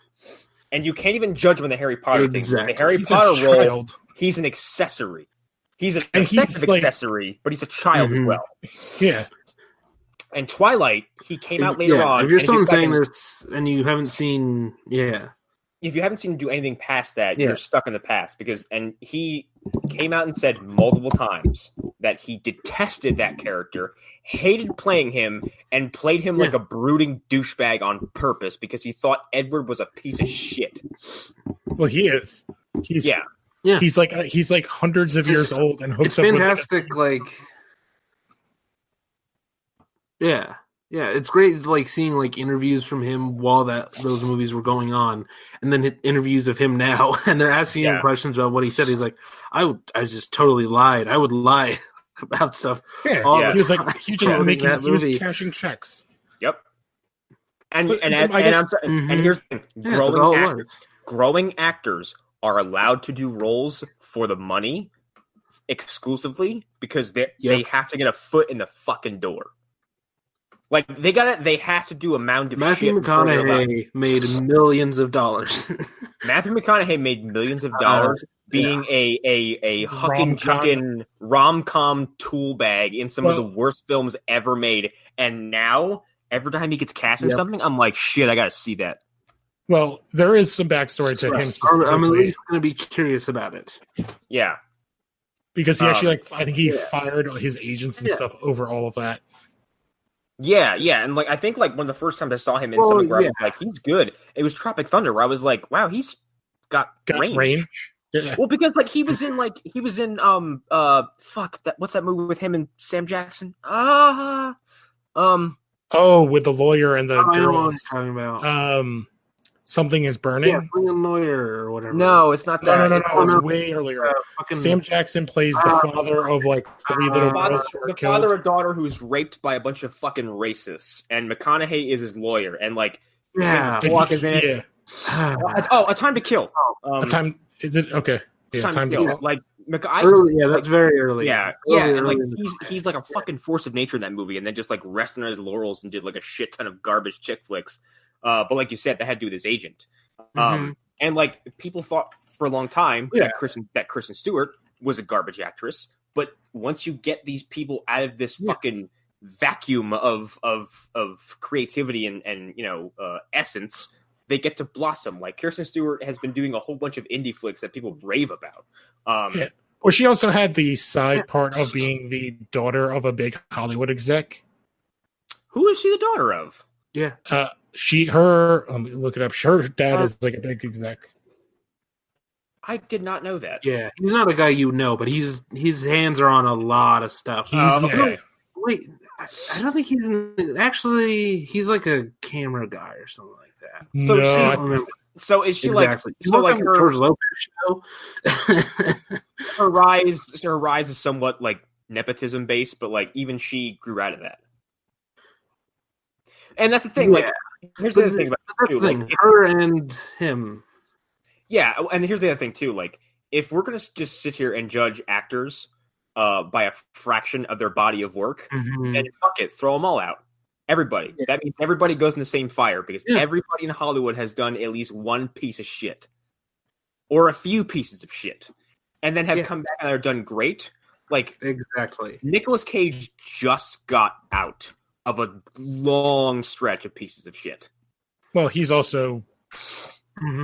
And you can't even judge him in the Harry Potter thing. The Harry Potter role, he's an accessory. He's an effective accessory, but he's a child as well. Yeah. And Twilight, he came out later on. If you're someone saying this and you haven't seen, if you haven't seen him do anything past that, you're stuck in the past. And he came out and said multiple times that he detested that character, hated playing him, and played him like a brooding douchebag on purpose because he thought Edward was a piece of shit. Well, he is. He's He's like hundreds of years old and hooks up. It's fantastic. It's great, like seeing like interviews from him while those movies were going on, and then interviews of him now, and they're asking him questions about what he said. He's like, I just totally lied. I would lie about stuff. He was like, he was cashing checks. Yep. And here's the thing: growing actors are allowed to do roles for the money exclusively because they have to get a foot in the fucking door. Like they have to do a mound of Matthew shit. Matthew McConaughey made millions of dollars. Matthew McConaughey made millions of dollars being a hucking jucking rom-com tool bag in some of the worst films ever made. And now every time he gets cast in something, I'm like, shit, I gotta see that. Well, there is some backstory to him specifically. I'm at least gonna be curious about it. Yeah. Because he actually I think he fired his agents and stuff over all of that. Yeah, and I think one of the first times I saw him in something where I was like, he's good. It was Tropic Thunder, where I was like, wow, he's got range. Yeah. Well, because he was in what's that movie with him and Sam Jackson? With the lawyer and the girls. I know what I'm talking about. Something is burning. Yeah, Bring a Lawyer or whatever. No, it's not that. No. It's way earlier. Sam Jackson plays the father of three little girls who are killed. The father of daughter who's raped by a bunch of fucking racists, and McConaughey is his lawyer, and Bullock is in it. A Time to Kill. A time is it okay? Yeah, Time to Kill. That's very early. And he's like a fucking force of nature in that movie, and then just resting on his laurels and did a shit ton of garbage chick flicks. But like you said, that had to do with his agent. And people thought for a long time that Kristen Stewart was a garbage actress. But once you get these people out of this fucking vacuum of creativity and essence, they get to blossom. Like Kristen Stewart has been doing a whole bunch of indie flicks that people rave about. Well, she also had the side part of being the daughter of a big Hollywood exec. Who is she the daughter of? Yeah. Let me look it up. Her dad is a big exec. I did not know that. Yeah, he's not a guy but his hands are on a lot of stuff. Wait, I don't think he's he's like a camera guy or something like that. So is she exactly. So like her George Lopez show? her rise is somewhat nepotism based, but even she grew out of that. And that's the thing. Here's the other thing about it too. Her and him. Yeah, and here's the other thing too. If we're gonna just sit here and judge actors by a fraction of their body of work, then fuck it, throw them all out. Everybody. Yeah. That means everybody goes in the same fire because everybody in Hollywood has done at least one piece of shit or a few pieces of shit, and then have come back and they're done great. Exactly. Nicolas Cage just got out of a long stretch of pieces of shit. Well, he's also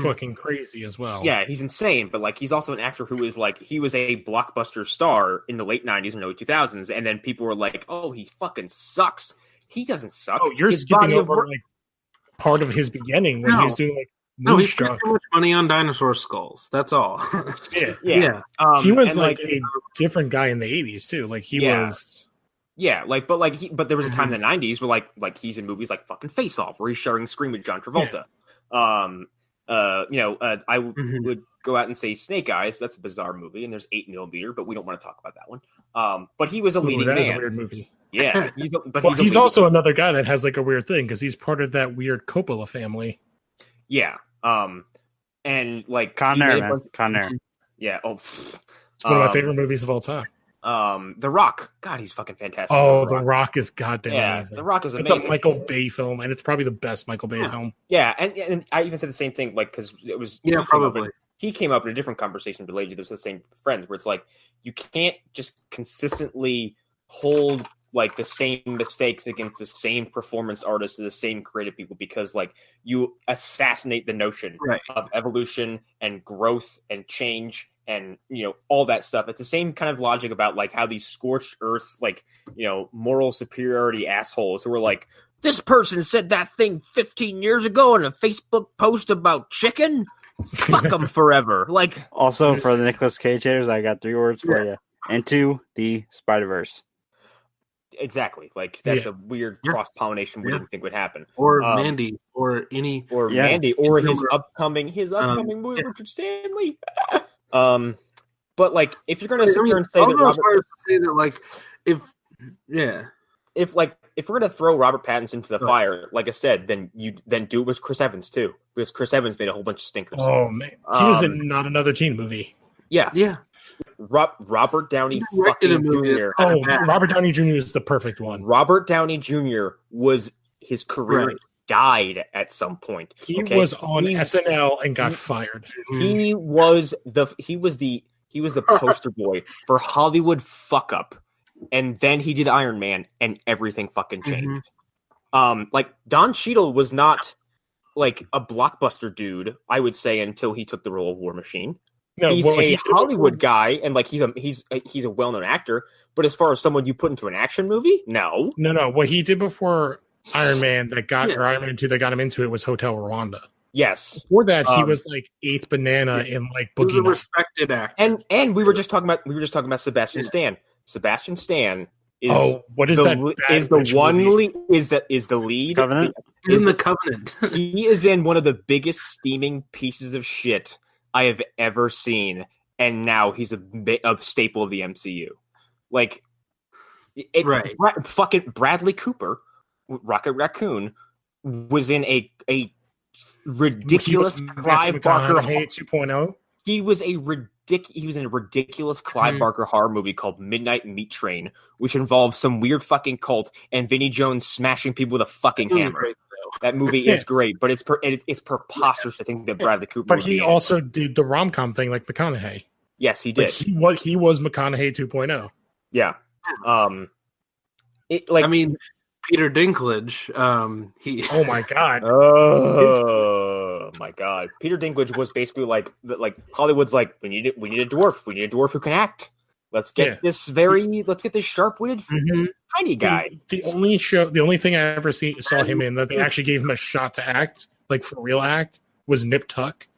fucking crazy as well. Yeah, he's insane, but like he's also an actor who is like he was a blockbuster star in the late 90s and early 2000s, and then people were like, "Oh, he fucking sucks." He doesn't suck. Oh, you're his skipping over like part of his beginning when he was doing like he spent too much money on dinosaur skulls. That's all. Yeah. He was like a different guy in the 80s too. Like he was. Yeah, like, but there was a time in the 90s where like he's in movies like fucking Face Off, where he's sharing screen with John Travolta. I would go out and say Snake Eyes. That's a bizarre movie, and there's 8mm, but we don't want to talk about that one. But he was a leading man. That is a weird movie. Yeah, he's also another guy that has like a weird thing because he's part of that weird Coppola family. Yeah, and like Con Air. Yeah. It's one of my favorite movies of all time. The Rock. God, he's fucking fantastic. Oh, The Rock is goddamn amazing. The Rock is amazing. It's a Michael Bay film, and it's probably the best Michael Bay film. Yeah, and I even said the same thing, like, because it was... Yeah, probably. He came up in a different conversation related to this with the same friends, where it's like, you can't just consistently hold, like, the same mistakes against the same performance artists or the same creative people, because, like, you assassinate the notion of evolution and growth and change and, you know, all that stuff. It's the same kind of logic about, like, how these scorched earth, like, you know, moral superiority assholes who are like, this person said that thing 15 years ago in a Facebook post about chicken. Fuck them forever. Like, also for the Nicolas Cage haters, I got 3 words for you: Into the Spider-Verse. Exactly. Like, that's a weird cross pollination we didn't think would happen. Or Mandy, or any, or Mandy, or his upcoming movie, Richard Stanley. But like, if you're gonna sit there and say that Robert, say that, like, if we're gonna throw Robert Pattinson into the fire, like I said, then do it with Chris Evans too, because Chris Evans made a whole bunch of stinkers. Oh man, he was in Not Another Teen movie. Yeah. Robert Downey fucking Jr. Robert Downey Jr. is the perfect one. Robert Downey Jr. his career died at some point. He was on SNL and got fired. He was the poster boy for Hollywood fuck up. And then he did Iron Man, and everything fucking changed. Like, Don Cheadle was not like a blockbuster dude, I would say, until he took the role of War Machine. No, he's a Hollywood guy, and like he's a well-known actor. But as far as someone you put into an action movie, no. What he did before Iron Man or Iron Man 2 that got him into it was Hotel Rwanda. Yes. Before that, he was like eighth banana in like Boogie. He was a respected actor. And we were just talking about Sebastian Stan. Sebastian Stan is what is that? Is the one lead? Is the lead? Covenant? In the Covenant. He is in one of the biggest steaming pieces of shit I have ever seen, and now he's a staple of the MCU. Like, fucking Bradley Cooper, Rocket Raccoon, was in a ridiculous Clive Barker 2.0. He was in a ridiculous Clive Barker horror movie called Midnight Meat Train, which involves some weird fucking cult and Vinnie Jones smashing people with a fucking hammer. That movie is great, but it's preposterous to think that Bradley Cooper. But he also did the rom-com thing like McConaughey. Yes, he did. Like he was McConaughey 2.0. Yeah. Peter Dinklage. Oh my god. Oh my god. Peter Dinklage was basically like Hollywood's like, we need a dwarf. We need a dwarf who can act. Let's get this sharp-witted tiny guy. The only thing I ever saw him in that they actually gave him a shot to act, like for real act, was Nip Tuck.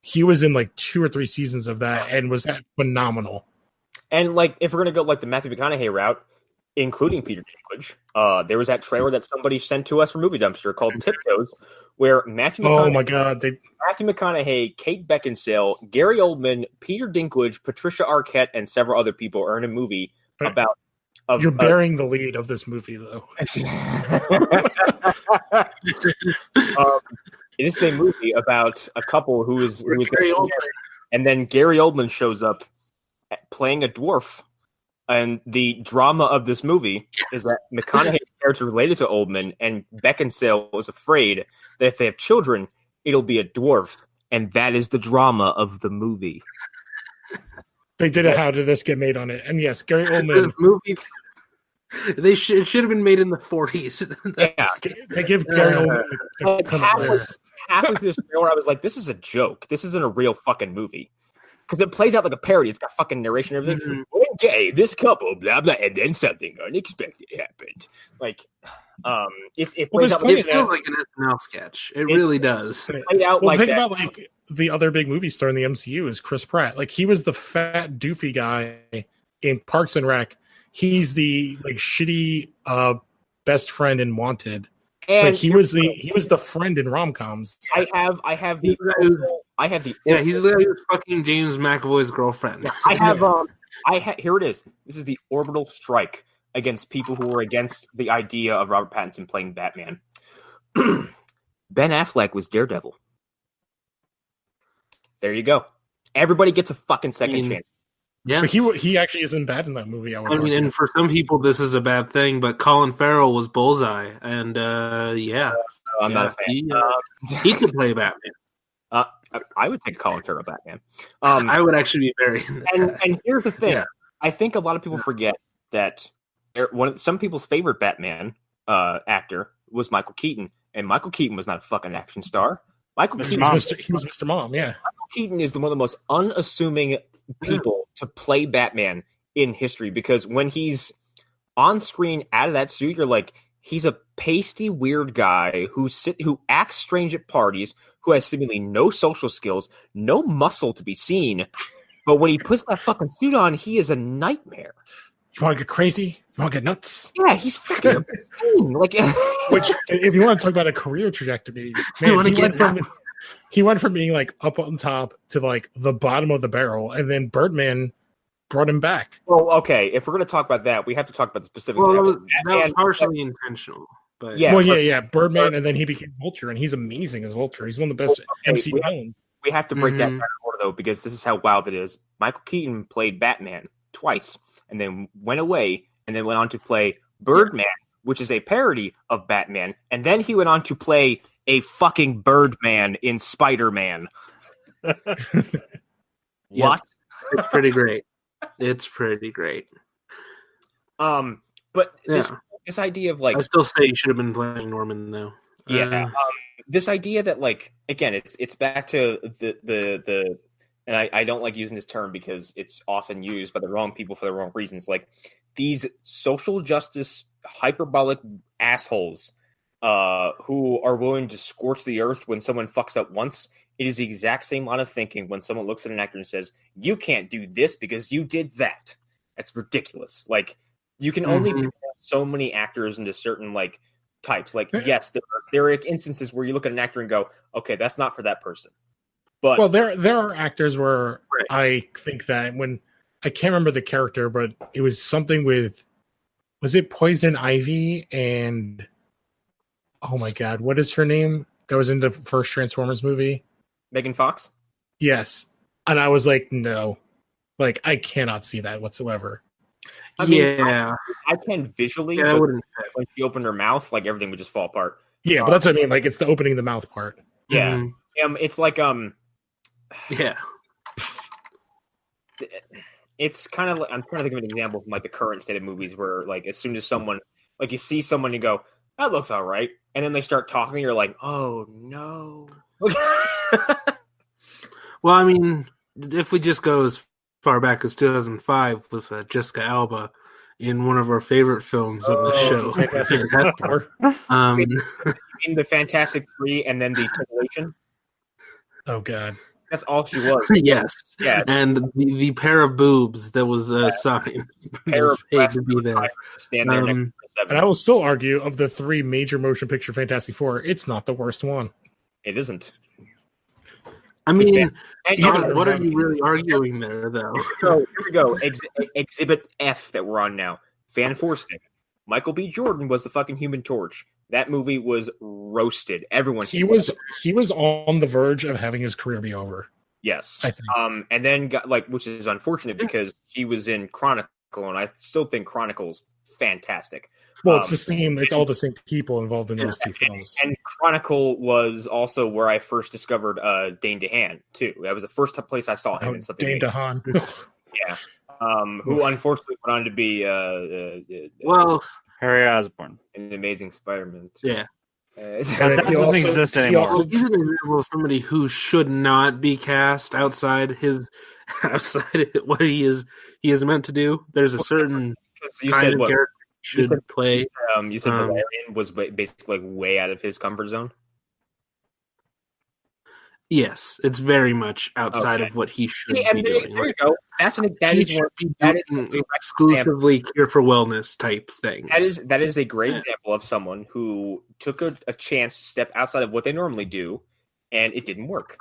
He was in like 2 or 3 seasons of that and was phenomenal. And like, if we're gonna go like the Matthew McConaughey route, including Peter Dinklage, there was that trailer that somebody sent to us from Movie Dumpster called Tiptoes, where Matthew McConaughey, Kate Beckinsale, Gary Oldman, Peter Dinklage, Patricia Arquette, and several other people are in a movie about... You're bearing the lead of this movie, though. It is a movie about a couple who is Gary Oldman, and then Gary Oldman shows up playing a dwarf. And the drama of this movie is that McConaughey's character related to Oldman, and Beckinsale was afraid that if they have children, it'll be a dwarf, and that is the drama of the movie. They did a How Did This Get Made on it, and yes, Gary Oldman. This movie It should have been made in the 40s. Yeah, they give Gary Oldman like halfway through this trailer, I was like, "This is a joke. This isn't a real fucking movie." Because it plays out like a parody. It's got fucking narration and everything. One day, this couple, blah blah, and then something unexpected happened. Like, it plays out. It feels like an SNL sketch. It really does. Well, think about like the other big movie star in the MCU is Chris Pratt. Like, he was the fat doofy guy in Parks and Rec. He's the like shitty best friend in Wanted. And he was the friend in rom-coms. I have the he's like fucking James McAvoy's girlfriend. Here it is. This is the orbital strike against people who are against the idea of Robert Pattinson playing Batman. Ben Affleck was Daredevil. There you go. Everybody gets a fucking second chance. Yeah, but he actually isn't bad in that movie. I mean, and for some people, this is a bad thing. But Colin Farrell was Bullseye, and I'm not a fan. He could play Batman. I would take Colin Farrell Batman. I would actually be very. And here's the thing: I think a lot of people forget that some people's favorite Batman actor was Michael Keaton, and Michael Keaton was not a fucking action star. He was Mr. Mom. Yeah, Michael Keaton is one of the most unassuming people to play Batman in history, because when he's on screen out of that suit, you're like, he's a pasty, weird guy who acts strange at parties, who has seemingly no social skills, no muscle to be seen. But when he puts that fucking suit on, he is a nightmare. You want to get crazy? You want to get nuts? Yeah, he's fucking insane. Like, which, if you want to talk about a career trajectory, man, he went from being like up on top to like the bottom of the barrel, and then Birdman brought him back. Well, okay, if we're going to talk about that, we have to talk about the specifics. Well, that was partially intentional. But Birdman, and then he became Vulture, and he's amazing as Vulture. He's one of the best MCU villains. We have to break that down in order, though, because this is how wild it is. Michael Keaton played Batman twice, and then went away, and then went on to play Birdman, which is a parody of Batman, and then he went on to play a fucking Birdman in Spider-Man. What? It's pretty great. It's pretty great. But this idea of like, I still say you should have been playing Norman though. Yeah. This idea that like, again, it's back to the and I don't like using this term because it's often used by the wrong people for the wrong reasons. Like these social justice hyperbolic assholes who are willing to scorch the earth when someone fucks up once. It is the exact same line of thinking when someone looks at an actor and says, "You can't do this because you did that." That's ridiculous. Like you can only put so many actors into certain like types. Like yes, there are instances where you look at an actor and go, "Okay, that's not for that person." But there are actors where I think that when I can't remember the character, but it was something with, was it Poison Ivy and oh my god, what is her name? That was in the first Transformers movie. Megan Fox? Yes. And I was like, no. Like, I cannot see that whatsoever. I mean, I can visually, but when she opened her mouth, like, everything would just fall apart. Yeah, but that's what I mean. Like, it's the opening of the mouth part. Yeah. It's like, it's kind of like, I'm trying to think of an example from, like, the current state of movies where, like, as soon as someone, like, you see someone, you go, that looks all right. And then they start talking, you're like, oh, no. Well, I mean, if we just go as far back as 2005 with Jessica Alba in one of our favorite films on the show, in the Fantastic Three, and then the Titillation. Oh God, that's all she was. Yes, yeah, and the pair of boobs that was signed. Pair of paid to be there. Stand there next to and I will still argue, of the three major motion picture Fantastic Four, it's not the worst one. It isn't. I mean, what are you really arguing there, though? So here we go. Exhibit F that we're on now. Fan Four Stick. Michael B. Jordan was the fucking Human Torch. That movie was roasted. Everyone. He was on the verge of having his career be over. Yes, I think. And then got which is unfortunate because he was in Chronicle, and I still think Chronicle's fantastic. Well, it's the same. It's all the same people involved in those two films. And Chronicle was also where I first discovered Dane DeHaan too. That was the first place I saw him in something. Dane DeHaan. Yeah. who unfortunately went on to be Harry Osborn, an Amazing Spider-Man. Yeah. That doesn't exist anymore. He's an example of somebody who should not be cast outside what he is meant to do. There's a certain kind of character he should play. You said Valerian was basically way out of his comfort zone. Yes, it's very much outside of what he should be doing. There you go. That is exclusively Cure for Wellness type things. That is a great example of someone who took a chance to step outside of what they normally do, and it didn't work.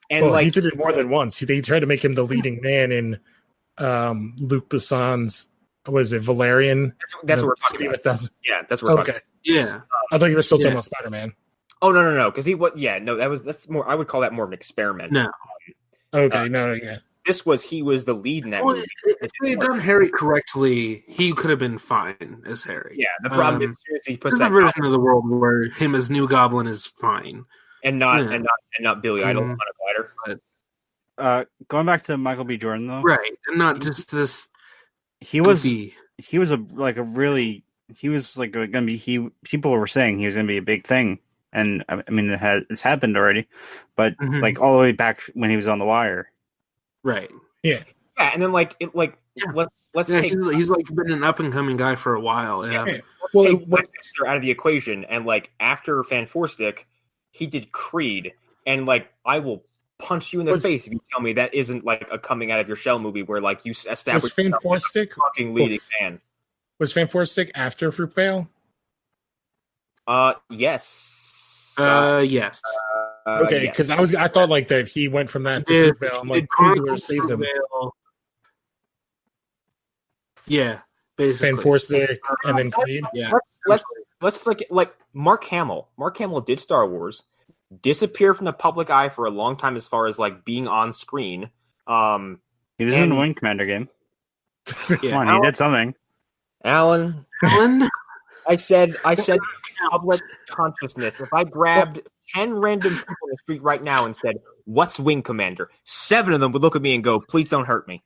And he did it more than once. They tried to make him the leading man in Luc Besson's. Was it Valerian? That's what we're talking about. Yeah, that's what we're talking about. Yeah, I thought you were still talking about Spider-Man. Oh no! Because that's more. I would call that more of an experiment. No. Okay, yeah. He was the lead in that movie. If they had done Harry correctly, he could have been fine as Harry. Yeah, the problem is he puts that version of the world where him as New Goblin is fine, and not Billy Idol on a glider. Going back to Michael B. Jordan though, right, and not just this. People were saying he was going to be a big thing. And I mean, it's happened already, but like all the way back when he was on The Wire, right? Yeah, and then let's take he's like been an up and coming guy for a while. Yeah. Well, Webster out of the equation, and after Fan Four Stick, he did Creed, and I will punch you in the face if you tell me that isn't a coming out of your shell movie where you establish Fan Four Stick fucking leading man. Was Fan Four Stick after Fruitvale? Yes. Yes. Okay, because I thought that he went from that to Fruitvale. I'm like, who saved him? Yeah, basically. Fan Four Stick and then Creed. Yeah. Let's look at Mark Hamill. Mark Hamill did Star Wars, disappeared from the public eye for a long time as far as being on screen. He was in the Wing Commander game. Come on, he did something. Alan. I said public consciousness. If I grabbed 10 random people in the street right now and said, "What's Wing Commander?" 7 of them would look at me and go, "Please don't hurt me."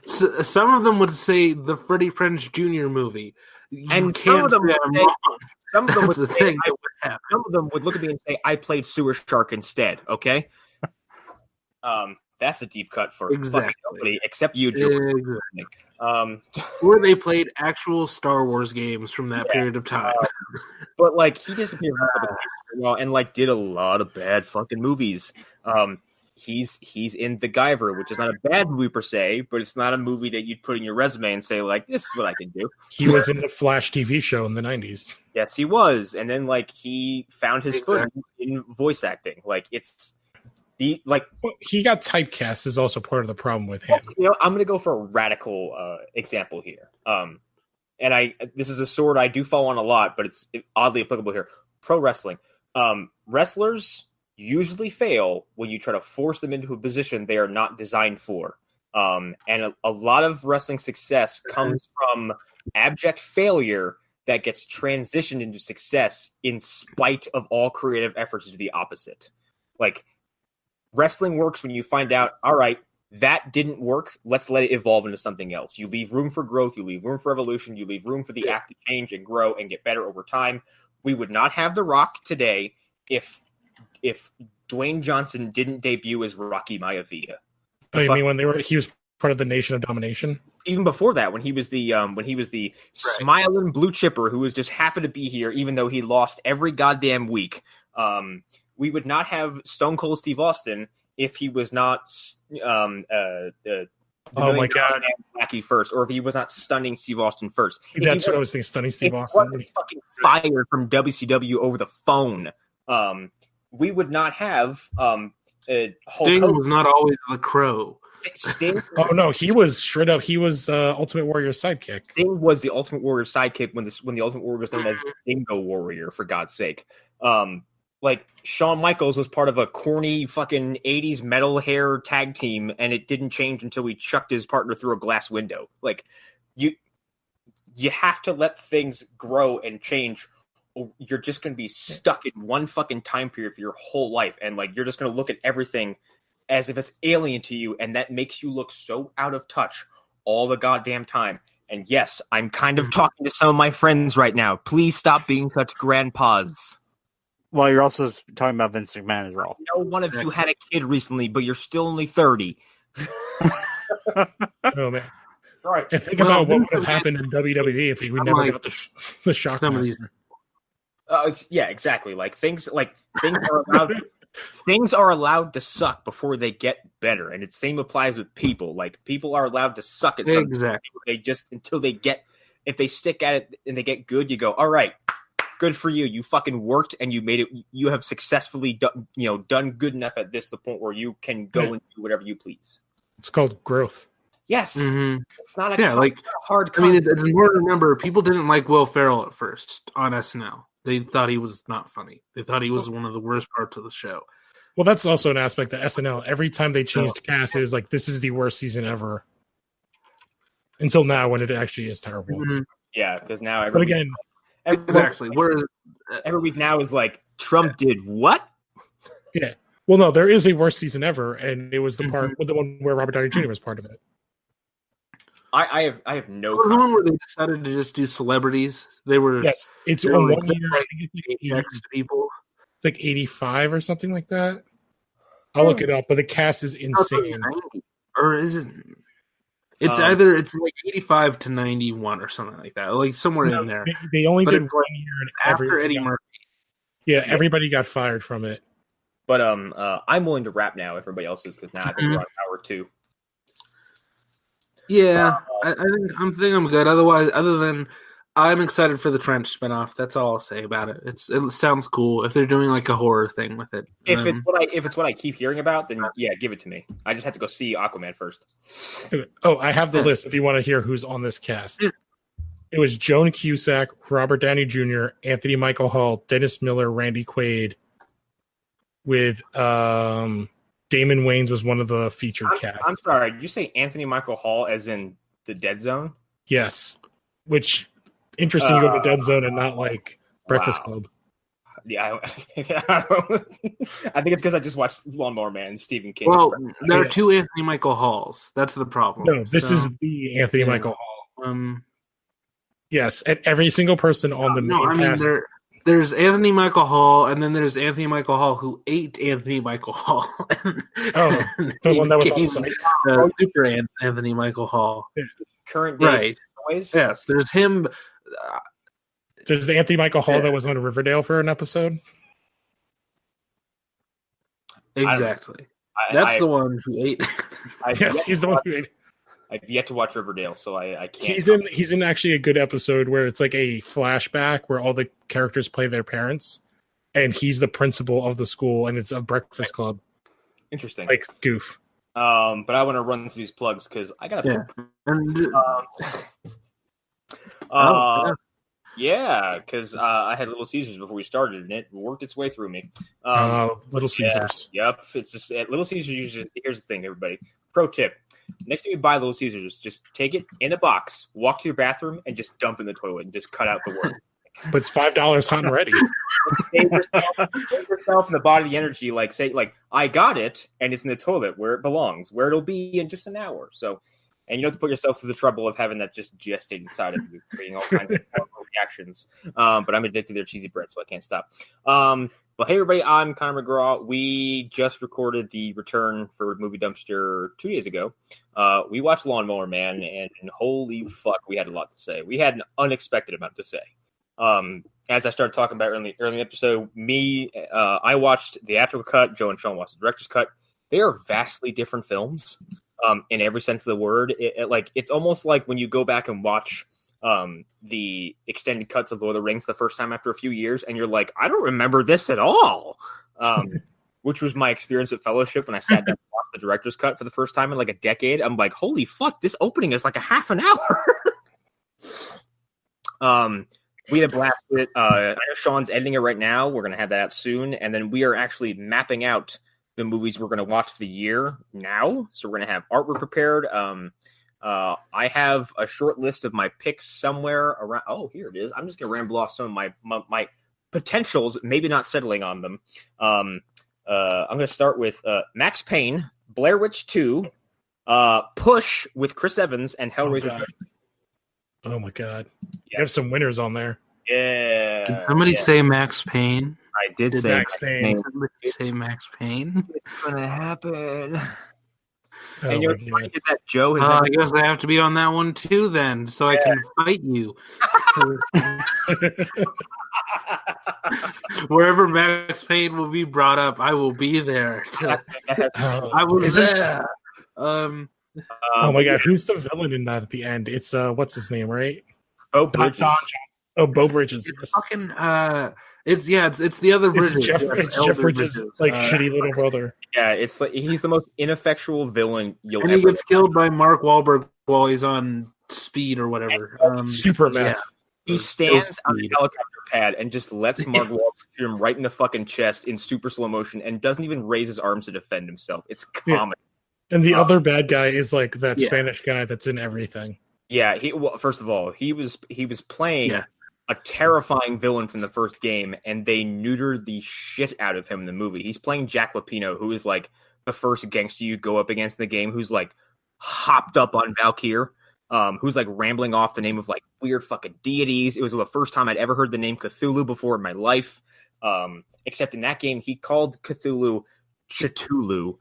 Some of them would say the Freddie Prinze Jr. movie, and some of them would look at me and say, "I played Sewer Shark instead." Okay. That's a deep cut for fucking nobody except you, George. Or they played actual Star Wars games from that period of time. But he disappeared and did a lot of bad fucking movies. He's in The Guyver, which is not a bad movie per se, but it's not a movie that you'd put in your resume and say this is what I can do. He was in the Flash TV show in the 90s. Yes, he was, and then he found his foot in voice acting. He got typecast is also part of the problem with him. I'm going to go for a radical example here. This is a sword I do fall on a lot, but it's oddly applicable here. Pro wrestling. Wrestlers usually fail when you try to force them into a position they are not designed for. And a lot of wrestling success comes from abject failure that gets transitioned into success in spite of all creative efforts to do the opposite. Wrestling works when you find out, all right, that didn't work. Let's let it evolve into something else. You leave room for growth. You leave room for evolution. You leave room for the act to change and grow and get better over time. We would not have The Rock today if Dwayne Johnson didn't debut as Rocky Maivia. Oh, you mean when he was part of the Nation of Domination? Even before that, when he was the smiling blue chipper who was just happy to be here, even though he lost every goddamn week. We would not have Stone Cold Steve Austin if he was not oh my god, Blackie first, or if he was not stunning Steve Austin first. That's what I was thinking, stunning Steve Austin. He fucking fired from WCW over the phone. We would not have Hulk Sting was not always the Crow. Sting. Oh no, he was straight up. He was Ultimate Warrior's sidekick. Sting was the Ultimate Warrior's sidekick when the Ultimate Warrior was known as Dingo Warrior. For God's sake. Shawn Michaels was part of a corny fucking 80s metal hair tag team, and it didn't change until he chucked his partner through a glass window. You have to let things grow and change. Or you're just going to be stuck in one fucking time period for your whole life, and you're just going to look at everything as if it's alien to you, and that makes you look so out of touch all the goddamn time. And yes, I'm kind of talking to some of my friends right now. Please stop being such grandpas. Well, you're also talking about Vince McMahon as well. I know one of you had a kid recently, but you're still only 30. Oh, man. All right. And think about what would have happened in WWE if we never got the Shockmaster. Yeah, exactly. Like things are allowed to suck before they get better, and the same applies with people. Like people are allowed to suck at something. Exactly. They just if they stick at it and they get good, you go, all right, good for you. You fucking worked and you made it. You have successfully done good enough at this, the point where you can go and do whatever you please. It's called growth. Yes. Mm-hmm. It's not a hard. I mean, it's important to remember people didn't like Will Ferrell at first on SNL. They thought he was not funny. They thought he was one of the worst parts of the show. Well, that's also an aspect of SNL. Every time they changed cast, it is like, this is the worst season ever. Until now, when it actually is terrible. Mm-hmm. Yeah, because now exactly. Whereas every week now is like, Trump did what? Yeah. Well, no, there is a worst season ever, and it was the part with the one where Robert Downey Jr. was part of it. I have no. The one where they decided to just do celebrities. They were It's on 1 year. I think it's like people. It's like 85 or something like that. I'll look it up, but the cast is insane. Or is it? It's either it's like 85 to 91 or something like that, like somewhere in there. They only did 1 year, and after Eddie Murphy. Yeah, everybody got fired from it. But I'm willing to wrap now. Everybody else is, because now I think we're on hour 2. Yeah, I think I'm good. Otherwise, other than I'm excited for the Trench spinoff. That's all I'll say about it. It sounds cool if they're doing like a horror thing with it. If it's what I keep hearing about, then yeah, give it to me. I just have to go see Aquaman first. Oh, I have the list if you want to hear who's on this cast. It was Joan Cusack, Robert Downey Jr., Anthony Michael Hall, Dennis Miller, Randy Quaid. With Damon Wayans was one of the featured cast. I'm sorry, did you say Anthony Michael Hall as in the Dead Zone? Yes. Which, interesting, you go to Dead Zone and not like Breakfast Club. Yeah, I think it's because I just watched Lawnmower Man and Stephen King. Well, there are two Anthony Michael Halls. That's the problem. No, this is the Anthony Michael Hall. Yes, and every single person on the main cast. There's Anthony Michael Hall, and then there's Anthony Michael Hall who ate Anthony Michael Hall. The one that was on site. Super Anthony Michael Hall. Yeah. Current day right. Noise. Yes, there's him. There's the Anthony Michael Hall that was on Riverdale for an episode. Exactly. That's the one who ate. Yes, he's the one who ate. I've yet to watch Riverdale, so I can't. He's in actually a good episode where it's like a flashback where all the characters play their parents, and he's the principal of the school, and it's a Breakfast Club. Interesting, like goof. But I want to run through these plugs because I got to. Yeah, because I had Little Caesars before we started, and it worked its way through me. Little Caesars. Yep, it's just Little Caesars. Usually, here's the thing, everybody. Pro tip: next time you buy Little Caesars, just take it in a box, walk to your bathroom, and just dump in the toilet, and just cut out the word. But it's $5 hot and ready. Save yourself and the body the energy. Like say, I got it, and it's in the toilet where it belongs, where it'll be in just an hour. So. And you don't have to put yourself through the trouble of having that just gestate inside of you, creating all kinds of reactions. But I'm addicted to their cheesy bread, so I can't stop. But hey, everybody, I'm Connor McGraw. We just recorded the return for Movie Dumpster 2 days ago. We watched Lawnmower Man, and holy fuck, we had a lot to say. We had an unexpected amount to say. As I started talking about early in the episode, I watched the theatrical cut. Joe and Sean watched the director's cut. They are vastly different films. In every sense of the word, it's almost like when you go back and watch the extended cuts of Lord of the Rings the first time after a few years, and you're like, I don't remember this at all. Which was my experience at Fellowship when I sat down and watched the director's cut for the first time in like a decade. I'm like, holy fuck, this opening is like a half an hour. We had a blast with it. I know Sean's editing it right now. We're gonna have that out soon, and then we are actually mapping out the movies we're going to watch for the year now. So we're going to have artwork prepared. I have a short list of my picks somewhere around. Oh, here it is. I'm just going to ramble off some of my potentials, maybe not settling on them. I'm going to start with Max Payne, Blair Witch 2, Push with Chris Evans, and Hellraiser. Oh my god! You have some winners on there. Yeah. Did somebody say Max Payne? I did say Max Payne. Somebody say Max Payne? It's gonna happen. Oh and my funny is that Joe has I guess I have to be on that one too then, so I can fight you. Wherever Max Payne will be brought up, I will be there. I was there. Oh my god, who's the villain in that at the end? It's what's his name, right? Bo Bridges. Bo Bridges. It's fucking it's the other Bridges. It's Jeff Bridges, like shitty little brother. Yeah, it's like he's the most ineffectual villain you'll and ever. He gets killed by Mark Wahlberg while he's on speed or whatever. Super meth. Yeah. He stands on the helicopter pad and just lets Mark Wahlberg shoot him right in the fucking chest in super slow motion and doesn't even raise his arms to defend himself. It's comedy. And the other bad guy is like that Spanish guy that's in everything. Yeah, first of all, he was playing a terrifying villain from the first game, and they neutered the shit out of him in the movie. He's playing Jack Lapino, who is like the first gangster you go up against in the game, who's like hopped up on Valkyr, who's like rambling off the name of like weird fucking deities. It was the first time I'd ever heard the name Cthulhu before in my life. Except in that game, he called Cthulhu Cthulhu.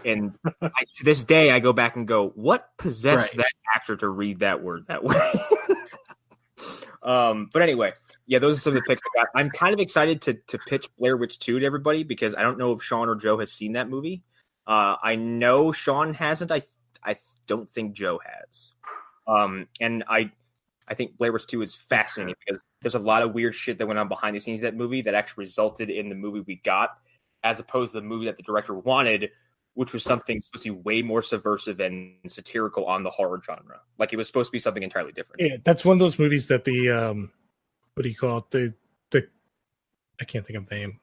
And to this day, I go back and go, what possessed that actor to read that word that way? But anyway, those are some of the picks I got. I'm kind of excited to pitch Blair Witch 2 to everybody because I don't know if Sean or Joe has seen that movie. I know Sean hasn't. I don't think Joe has. And I think Blair Witch 2 is fascinating because there's a lot of weird shit that went on behind the scenes of that movie that actually resulted in the movie we got, as opposed to the movie that the director wanted, which was something supposed to be way more subversive and satirical on the horror genre. Like it was supposed to be something entirely different. Yeah, that's one of those movies that the what do you call it? The I can't think of the name.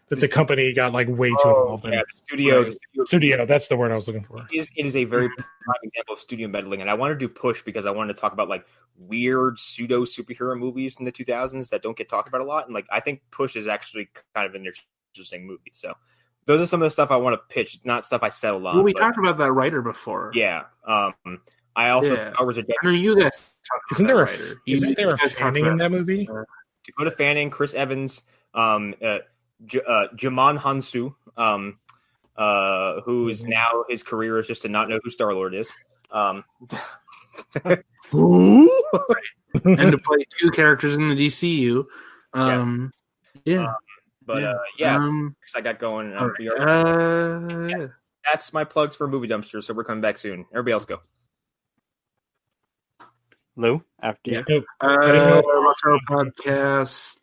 That the company got like way too involved in. Yeah, the studio. That's the word I was looking for. It is a very prime example of studio meddling, and I wanted to do Push because I wanted to talk about like weird pseudo superhero movies from the 2000s that don't get talked about a lot, and like I think Push is actually kind of an interesting movie. So those are some of the stuff I want to pitch, not stuff I settled on. Well, we talked about that writer before. Yeah. I also I know you guys. Isn't there a Fanning in that movie? Dakota Fanning, Chris Evans, Jamon Hansu, who is now his career is just to not know who Star-Lord is. Who? And to play two characters in the DCU. I got going. That's my plugs for Movie Dumpster, so we're coming back soon. Everybody else go. Lou, after you. Let's Horror Podcast.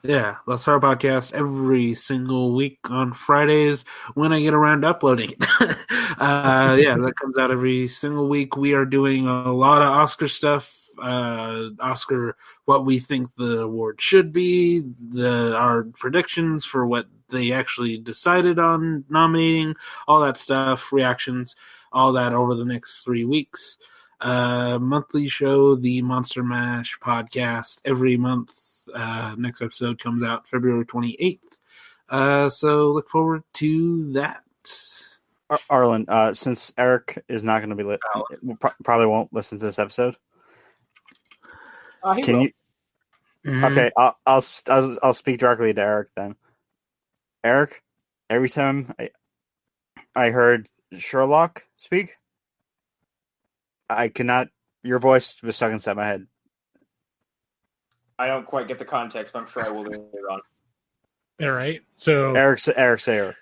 Let's Horror Podcast every single week on Fridays when I get around to uploading it. That comes out every single week. We are doing a lot of Oscar stuff. Oscar, what we think the award should be, our predictions for what they actually decided on nominating, all that stuff, reactions, all that over the next 3 weeks. Monthly show, the Monster Mash podcast, every month. Next episode comes out February 28th. So look forward to that. Arlen, since Erik is not going to be probably won't listen to this episode. Can you? Mm-hmm. Okay, I'll speak directly to Erik then. Erik, every time I heard Sherlock speak, I cannot. Your voice was stuck inside my head. I don't quite get the context, but I'm sure I will later on. All right. So Erik Sayer.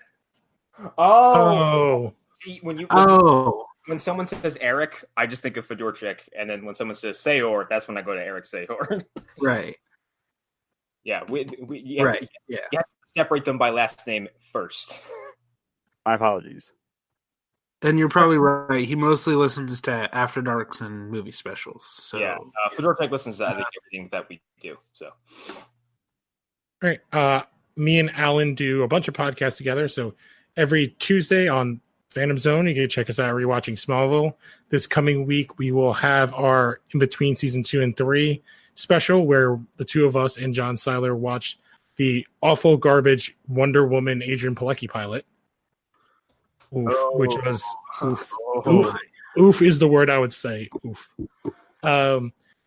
Oh. See, when someone says Erik, I just think of Fedorchik, and then when someone says Sayor, that's when I go to Erik Sayor. Right. Yeah. You have to separate them by last name first. My apologies. And you're probably right. He mostly listens to After Darks and movie specials. So Fedorchik listens to everything that we do. So, all right. Me and Alan do a bunch of podcasts together. So every Tuesday on Phantom Zone, you can check us out rewatching Smallville. This coming week, we will have our in between season 2 and 3 special, where the two of us and John Seiler watched the awful garbage Wonder Woman Adrian Pilecki pilot. Oof, which was oof. Oof is the word I would say. Oof.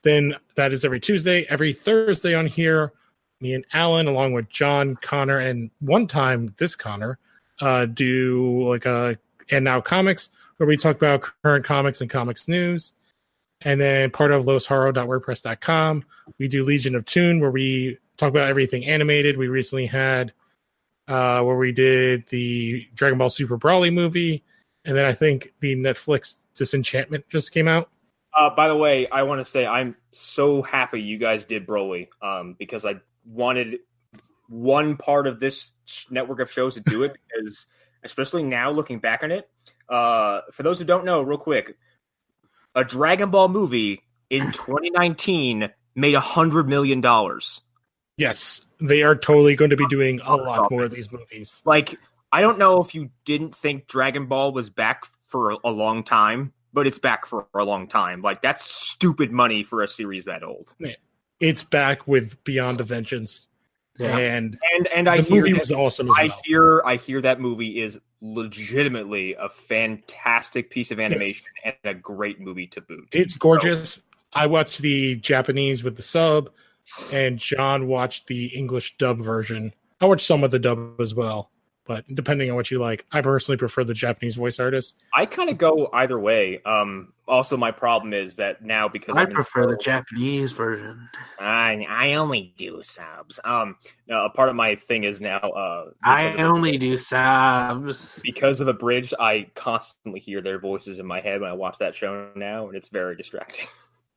Then that is every Tuesday. Every Thursday on here, me and Alan, along with John, Connor, and one time this Connor, do like a And Now Comics, where we talk about current comics and comics news. And then part of losharo.wordpress.com, we do Legion of Toon, where we talk about everything animated. We recently had where we did the Dragon Ball Super Broly movie, and then I think the Netflix Disenchantment just came out. By the way, I want to say I'm so happy you guys did Broly, because I wanted one part of this network of shows to do it, because especially now looking back on it, for those who don't know, real quick, a Dragon Ball movie in 2019 made $100 million. Yes, they are totally going to be doing a lot more of these movies. Like, I don't know if you didn't think Dragon Ball was back for a long time, but it's back for a long time. Like, that's stupid money for a series that old. It's back with Beyond a Vengeance. Yeah. And I the hear movie that, was awesome as well. I hear that movie is legitimately a fantastic piece of animation and a great movie to boot. It's gorgeous. I watched the Japanese with the sub, and John watched the English dub version. I watched some of the dub as well, but depending on what you like, I personally prefer the Japanese voice artist. I kind of go either way. Also, my problem is that now, because I prefer the Japanese version. I only do subs. A part of my thing is now I only do subs because of Abridged. I constantly hear their voices in my head when I watch that show now, and it's very distracting.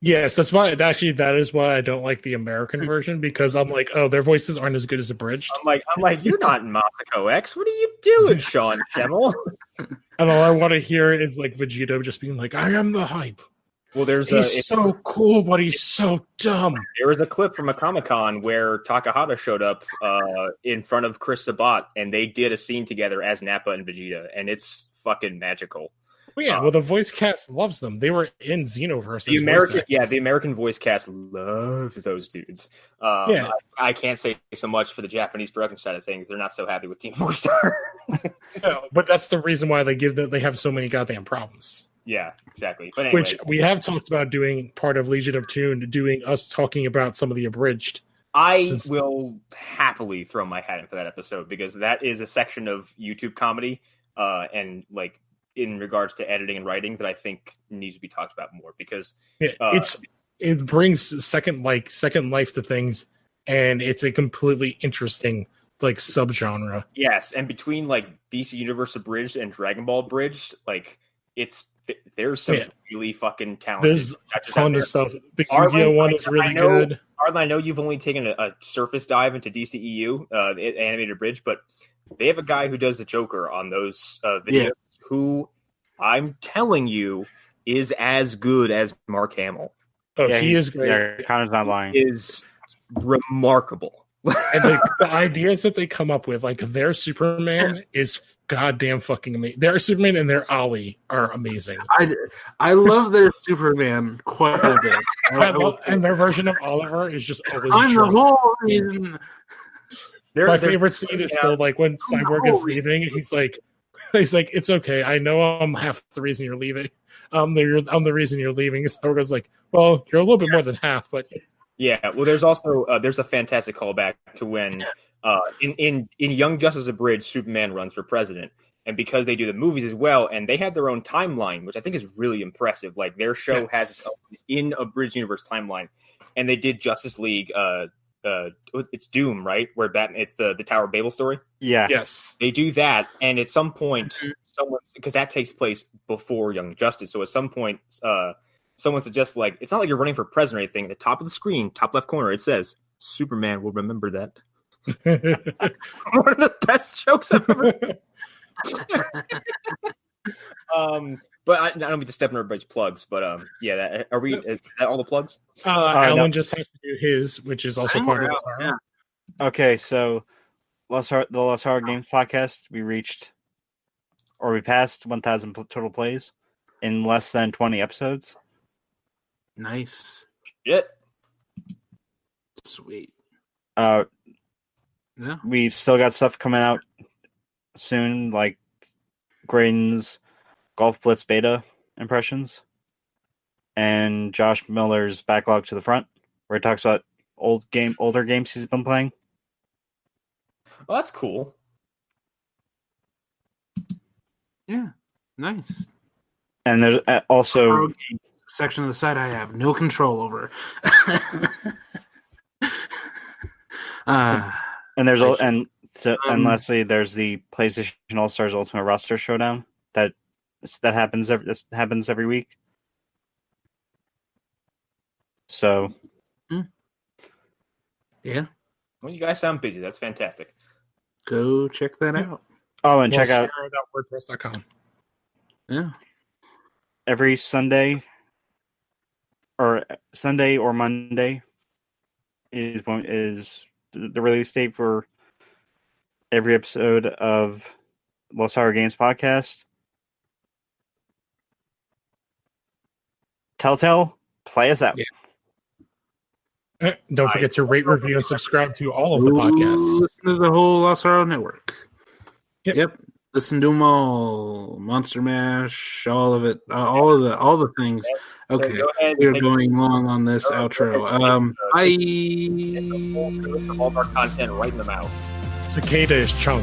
Yes, that's why. Actually, that is why I don't like the American version, because I'm like, oh, their voices aren't as good as Abridged. I'm like, you're not in Masako X. What are you doing, Sean Schemmel? And all I want to hear is like Vegeta just being like, "I am the hype." Well, he's so cool, but he's so dumb. There was a clip from a Comic-Con where Takahata showed up in front of Chris Sabat, and they did a scene together as Nappa and Vegeta, and it's fucking magical. Well, yeah, the voice cast loves them. They were in Xenoverse. The American voice cast loves those dudes. I can't say so much for the Japanese production side of things. They're not so happy with Team 4-Star. No, but that's the reason why they have so many goddamn problems. Yeah, exactly. But anyway, which we have talked about doing part of Legion of Toon, doing us talking about some of the abridged. I will happily throw my hat in for that episode, because that is a section of YouTube comedy, and like, in regards to editing and writing, that I think needs to be talked about more, because it brings second life to things, and it's a completely interesting like subgenre. Yes, and between like DC Universe Abridged and Dragon Ball Abridged, like there's some really fucking talented. There's a ton of stuff. The Yu-Gi-Oh one is really good. Arlen, I know you've only taken a surface dive into DCEU, animated Abridged, but they have a guy who does the Joker on those videos, who I'm telling you is as good as Mark Hamill. Oh, he is great. Yeah, Connor's not lying. He is remarkable. And the ideas that they come up with, like their Superman is goddamn fucking amazing. Their Superman and their Ollie are amazing. I love their Superman quite a bit. And their version of Oliver is just always I'm the whole reason. My favorite scene is still like when Cyborg is leaving, and he's like, it's okay. I know I'm half the reason you're leaving. I'm the reason you're leaving. Cyborg goes like, well, you're a little bit more than half, but yeah. Well, there's also there's a fantastic callback to when in Young Justice Abridged, Superman runs for president, and because they do the movies as well, and they have their own timeline, which I think is really impressive. Like their show has its own in Abridged Universe timeline, and they did Justice League. It's Doom, right? Where Batman, it's the Tower of Babel story. Yeah. Yes. They do that, and at some point, because that takes place before Young Justice, so at some point, someone suggests, like, it's not like you're running for president or anything. At the top of the screen, top left corner, it says, Superman will remember that. One of the best jokes I've ever But I don't mean to step in everybody's plugs, but is that all the plugs? Alan just has to do his, which is also part of it. Yeah. Okay, so the Lost Horror Games podcast, we passed 1,000 total plays in less than 20 episodes. Nice. Yeah. Sweet. Yeah. We've still got stuff coming out soon, like Graydon's Golf Blitz beta impressions and Josh Miller's Backlog to the Front, where he talks about older games he's been playing. Well, that's cool. Yeah, nice. And there's also section of the site I have no control over. and lastly, there's the PlayStation All Stars Ultimate Roster Showdown that happens every week. So, yeah. Well, you guys sound busy. That's fantastic. Go check that out. Oh, and check out WordPress.com. Yeah. Every Sunday or Monday is the release date for every episode of Los Horror Games podcast. Telltale, play us out. Yeah. Don't forget to rate, review, and subscribe to all of the podcasts. Listen to the whole Lost Horror Network. Yep. Listen to them all. Monster Mash, all of it, all the things. Okay, we are going long on this outro. Bye. All of our content right in the mouth. Cicada is Chonk.